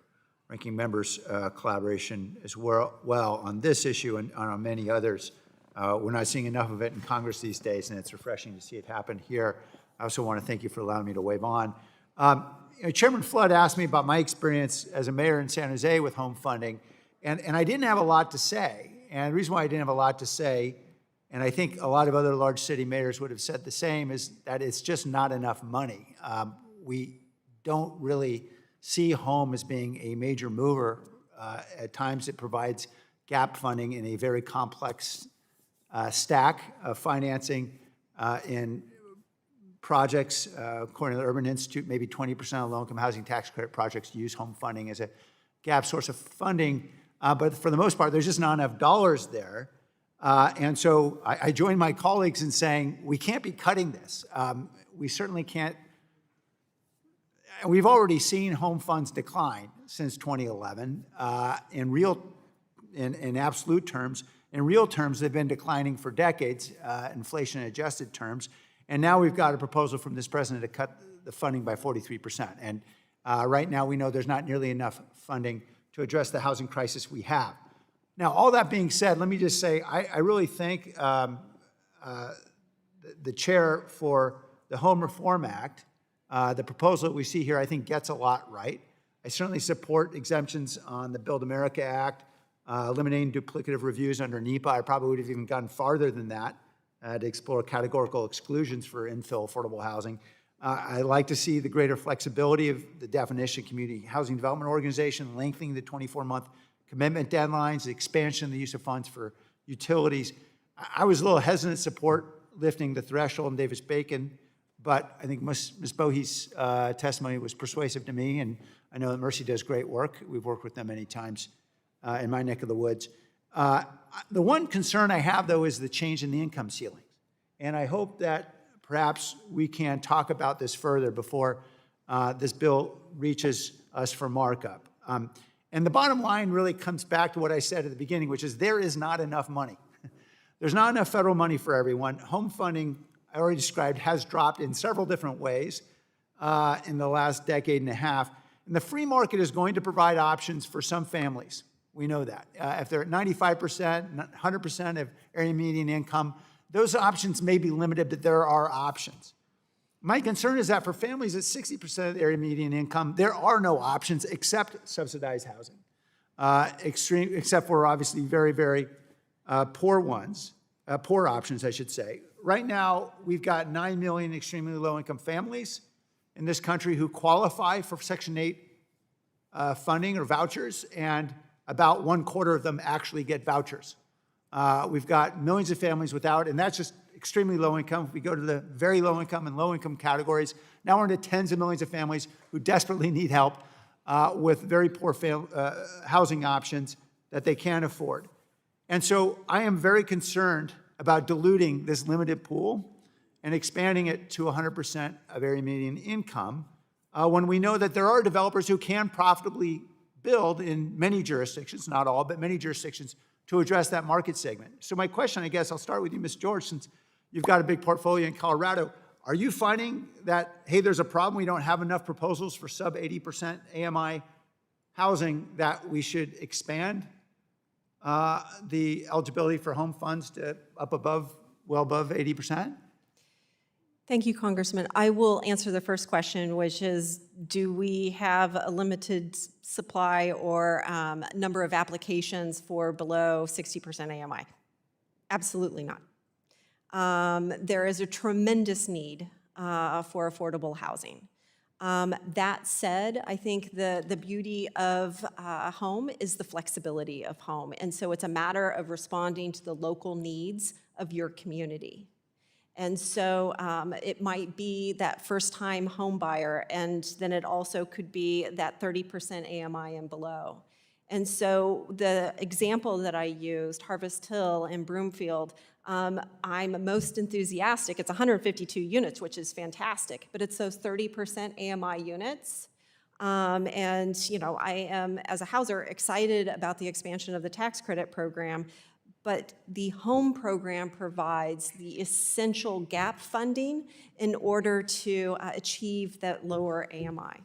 ranking members' collaboration as well on this issue and on many others. We're not seeing enough of it in Congress these days, and it's refreshing to see it happen here. I also want to thank you for allowing me to wave on. Chairman Flood asked me about my experience as a mayor in San Jose with home funding, and I didn't have a lot to say. And the reason why I didn't have a lot to say, and I think a lot of other large city mayors would have said the same, is that it's just not enough money. We don't really see home as being a major mover. At times it provides gap funding in a very complex stack of financing in projects. According to the Urban Institute, maybe 20% of low-income housing tax credit projects use home funding as a gap source of funding. But for the most part, there's just not enough dollars there. And so I join my colleagues in saying we can't be cutting this. We certainly can't. We've already seen home funds decline since 2011 in absolute terms. In real terms, they've been declining for decades, inflation-adjusted terms. And now we've got a proposal from this president to cut the funding by 43%. And right now we know there's not nearly enough funding to address the housing crisis we have. Now, all that being said, let me just say I really thank the chair for the Home Reform Act. The proposal that we see here, I think, gets a lot right. I certainly support exemptions on the Build America Act, eliminating duplicative reviews under NEPA. I probably would have even gone farther than that to explore categorical exclusions for infill affordable housing. I like to see the greater flexibility of the definition of community housing development organization, lengthening the 24-month commitment deadlines, the expansion of the use of funds for utilities. I was a little hesitant to support lifting the threshold in Davis-Bacon, but I think Ms. Bohe's testimony was persuasive to me, and I know that Mercy does great work. We've worked with them many times in my neck of the woods. The one concern I have, though, is the change in the income ceilings. And I hope that perhaps we can talk about this further before this bill reaches us for markup. And the bottom line really comes back to what I said at the beginning, which is there is not enough money. There's not enough federal money for everyone. Home funding, I already described, has dropped in several different ways in the last decade and a half. And the free market is going to provide options for some families. We know that. If they're at 95%, 100% of area median income, those options may be limited, but there are options. My concern is that for families at 60% of the area median income, there are no options except subsidized housing, except for obviously very, very poor ones, poor options, I should say. Right now, we've got 9 million extremely low-income families in this country who qualify for Section 8 funding or vouchers, and about 1/4 of them actually get vouchers. We've got millions of families without, and that's just extremely low income. If we go to the very low income and low income categories, now we're into tens of millions of families who desperately need help with very poor housing options that they can't afford. And so I am very concerned about diluting this limited pool and expanding it to 100% of area median income when we know that there are developers who can profitably build in many jurisdictions, not all, but many jurisdictions, to address that market segment. So my question, I guess, I'll start with you, Ms. George, since you've got a big portfolio in Colorado. Are you finding that, hey, there's a problem, we don't have enough proposals for sub 80% AMI housing, that we should expand the eligibility for home funds to up above, well above 80%? Thank you, Congressman. I will answer the first question, which is, do we have a limited supply or number of applications for below 60% AMI? Absolutely not. There is a tremendous need for affordable housing. That said, I think the beauty of home is the flexibility of home. And so it's a matter of responding to the local needs of your community. And so it might be that first-time home buyer, and then it also could be that 30% AMI and below. And so the example that I used, Harvest Hill and Broomfield, I'm most enthusiastic. It's 152 units, which is fantastic, but it's those 30% AMI units. And you know, I am, as a houser, excited about the expansion of the tax credit program, but the home program provides the essential gap funding in order to achieve that lower AMI.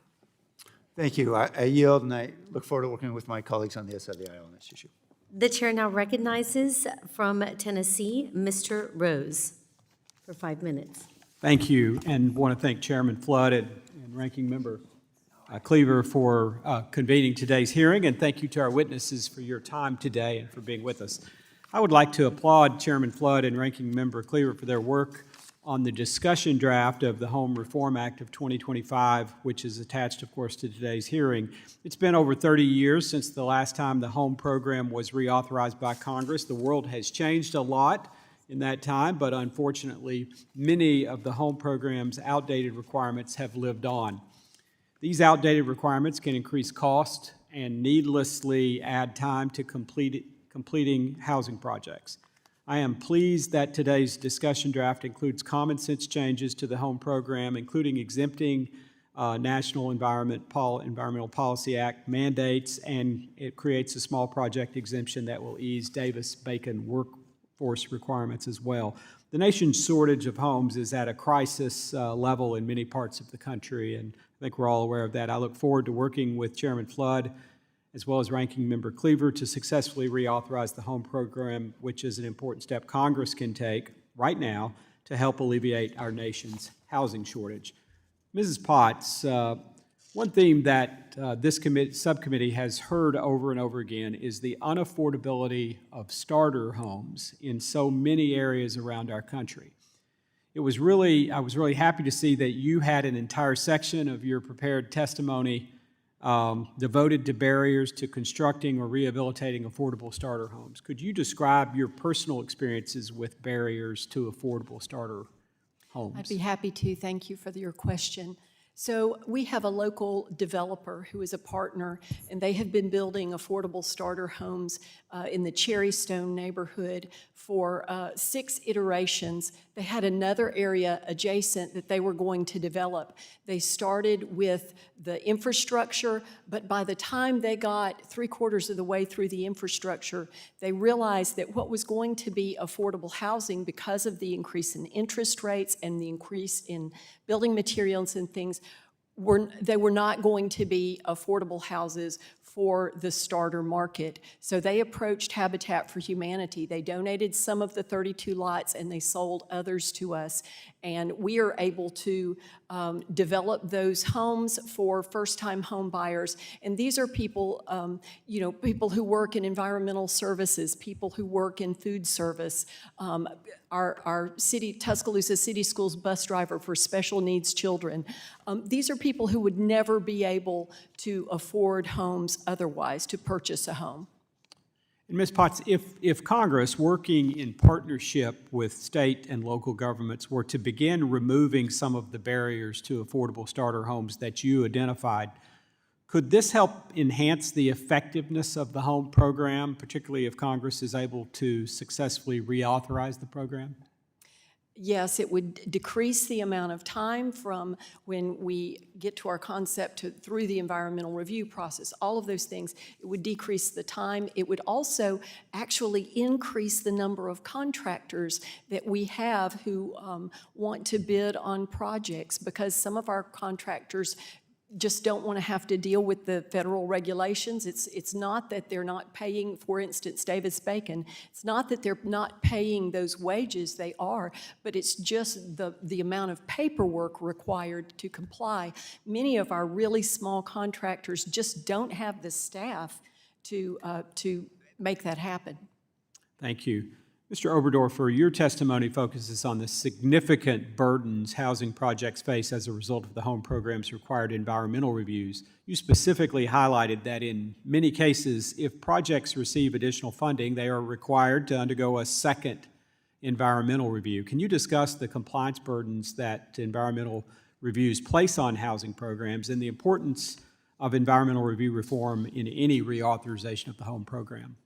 Thank you. I yield, and I look forward to working with my colleagues on the other side of the aisle on this issue. The chair now recognizes from Tennessee, Mr. Rose, for 5 minutes. Thank you, and want to thank Chairman Flood and Ranking Member Cleaver for convening today's hearing, and thank you to our witnesses for your time today and for being with us. I would like to applaud Chairman Flood and Ranking Member Cleaver for their work on the discussion draft of the Home Reform Act of 2025, which is attached, of course, to today's hearing. It's been over 30 years since the last time the home program was reauthorized by Congress. The world has changed a lot in that time, but unfortunately, many of the home program's outdated requirements have lived on. These outdated requirements can increase cost and needlessly add time to completing housing projects. I am pleased that today's discussion draft includes common sense changes to the home program, including exempting National Environmental Policy Act mandates, and it creates a small project exemption that will ease Davis-Bacon workforce requirements as well. The nation's shortage of homes is at a crisis level in many parts of the country, and I think we're all aware of that. I look forward to working with Chairman Flood as well as Ranking Member Cleaver to successfully reauthorize the home program, which is an important step Congress can take right now to help alleviate our nation's housing shortage. Mrs. Potts, one theme that this subcommittee has heard over and over again is the unaffordability of starter homes in so many areas around our country. I was really happy to see that you had an entire section of your prepared testimony devoted to barriers to constructing or rehabilitating affordable starter homes. Could you describe your personal experiences with barriers to affordable starter homes? I'd be happy to. Thank you for your question. So we have a local developer who is a partner, and they have been building affordable starter homes in the Cherrystone neighborhood for 6 iterations. They had another area adjacent that they were going to develop. They started with the infrastructure, but by the time they got 3/4 of the way through the infrastructure, they realized that what was going to be affordable housing, because of the increase in interest rates and the increase in building materials and things, they were not going to be affordable houses for the starter market. So they approached Habitat for Humanity. They donated some of the 32 lots and they sold others to us. And we are able to develop those homes for first-time home buyers. And these are people, people who work in environmental services, people who work in food service, our city, Tuscaloosa City Schools bus driver for special needs children. These are people who would never be able to afford homes otherwise, to purchase a home. And Ms. Potts, if Congress, working in partnership with state and local governments, were to begin removing some of the barriers to affordable starter homes that you identified, could this help enhance the effectiveness of the home program, particularly if Congress is able to successfully reauthorize the program? Yes, it would decrease the amount of time from when we get to our concept through the environmental review process, all of those things. It would decrease the time. It would also actually increase the number of contractors that we have who want to bid on projects, because some of our contractors just don't want to have to deal with the federal regulations. It's not that they're not paying, for instance, Davis-Bacon, it's not that they're not paying those wages, they are, but it's just the amount of paperwork required to comply. Many of our really small contractors just don't have the staff to make that happen. Thank you. Mr. Oberdorfer, your testimony focuses on the significant burdens housing projects face as a result of the home program's required environmental reviews. You specifically highlighted that in many cases, if projects receive additional funding, they are required to undergo a second environmental review. Can you discuss the compliance burdens that environmental reviews place on housing programs and the importance of environmental review reform in any reauthorization of the home program?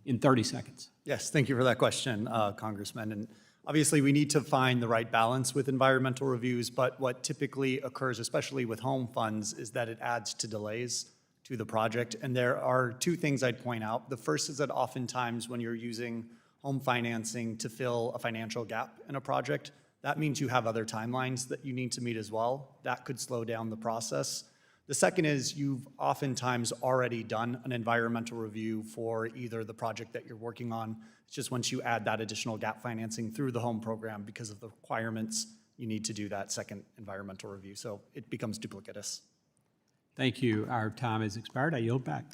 In 30 seconds. Yes, thank you for that question, Congressman. And obviously, we need to find the right balance with environmental reviews, but what typically occurs, especially with home funds, is that it adds to delays to the project. And there are 2 things I'd point out. The first is that oftentimes when you're using home financing to fill a financial gap in a project, that means you have other timelines that you need to meet as well. That could slow down the process. The second is you've oftentimes already done an environmental review for either the project that you're working on. It's just once you add that additional gap financing through the home program, because of the requirements, you need to do that second environmental review. So it becomes duplicitous. Thank you. Our time has expired. I yield back.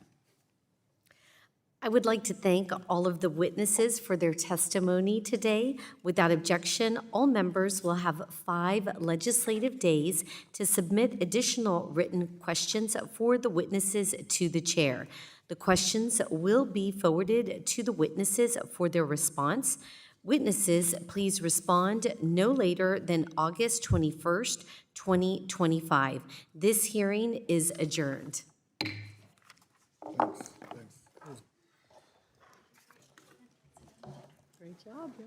I would like to thank all of the witnesses for their testimony today. Without objection, all members will have 5 legislative days to submit additional written questions for the witnesses to the chair. The questions will be forwarded to the witnesses for their response. Witnesses, please respond no later than August 21st, 2025. This hearing is adjourned. Great job, yeah.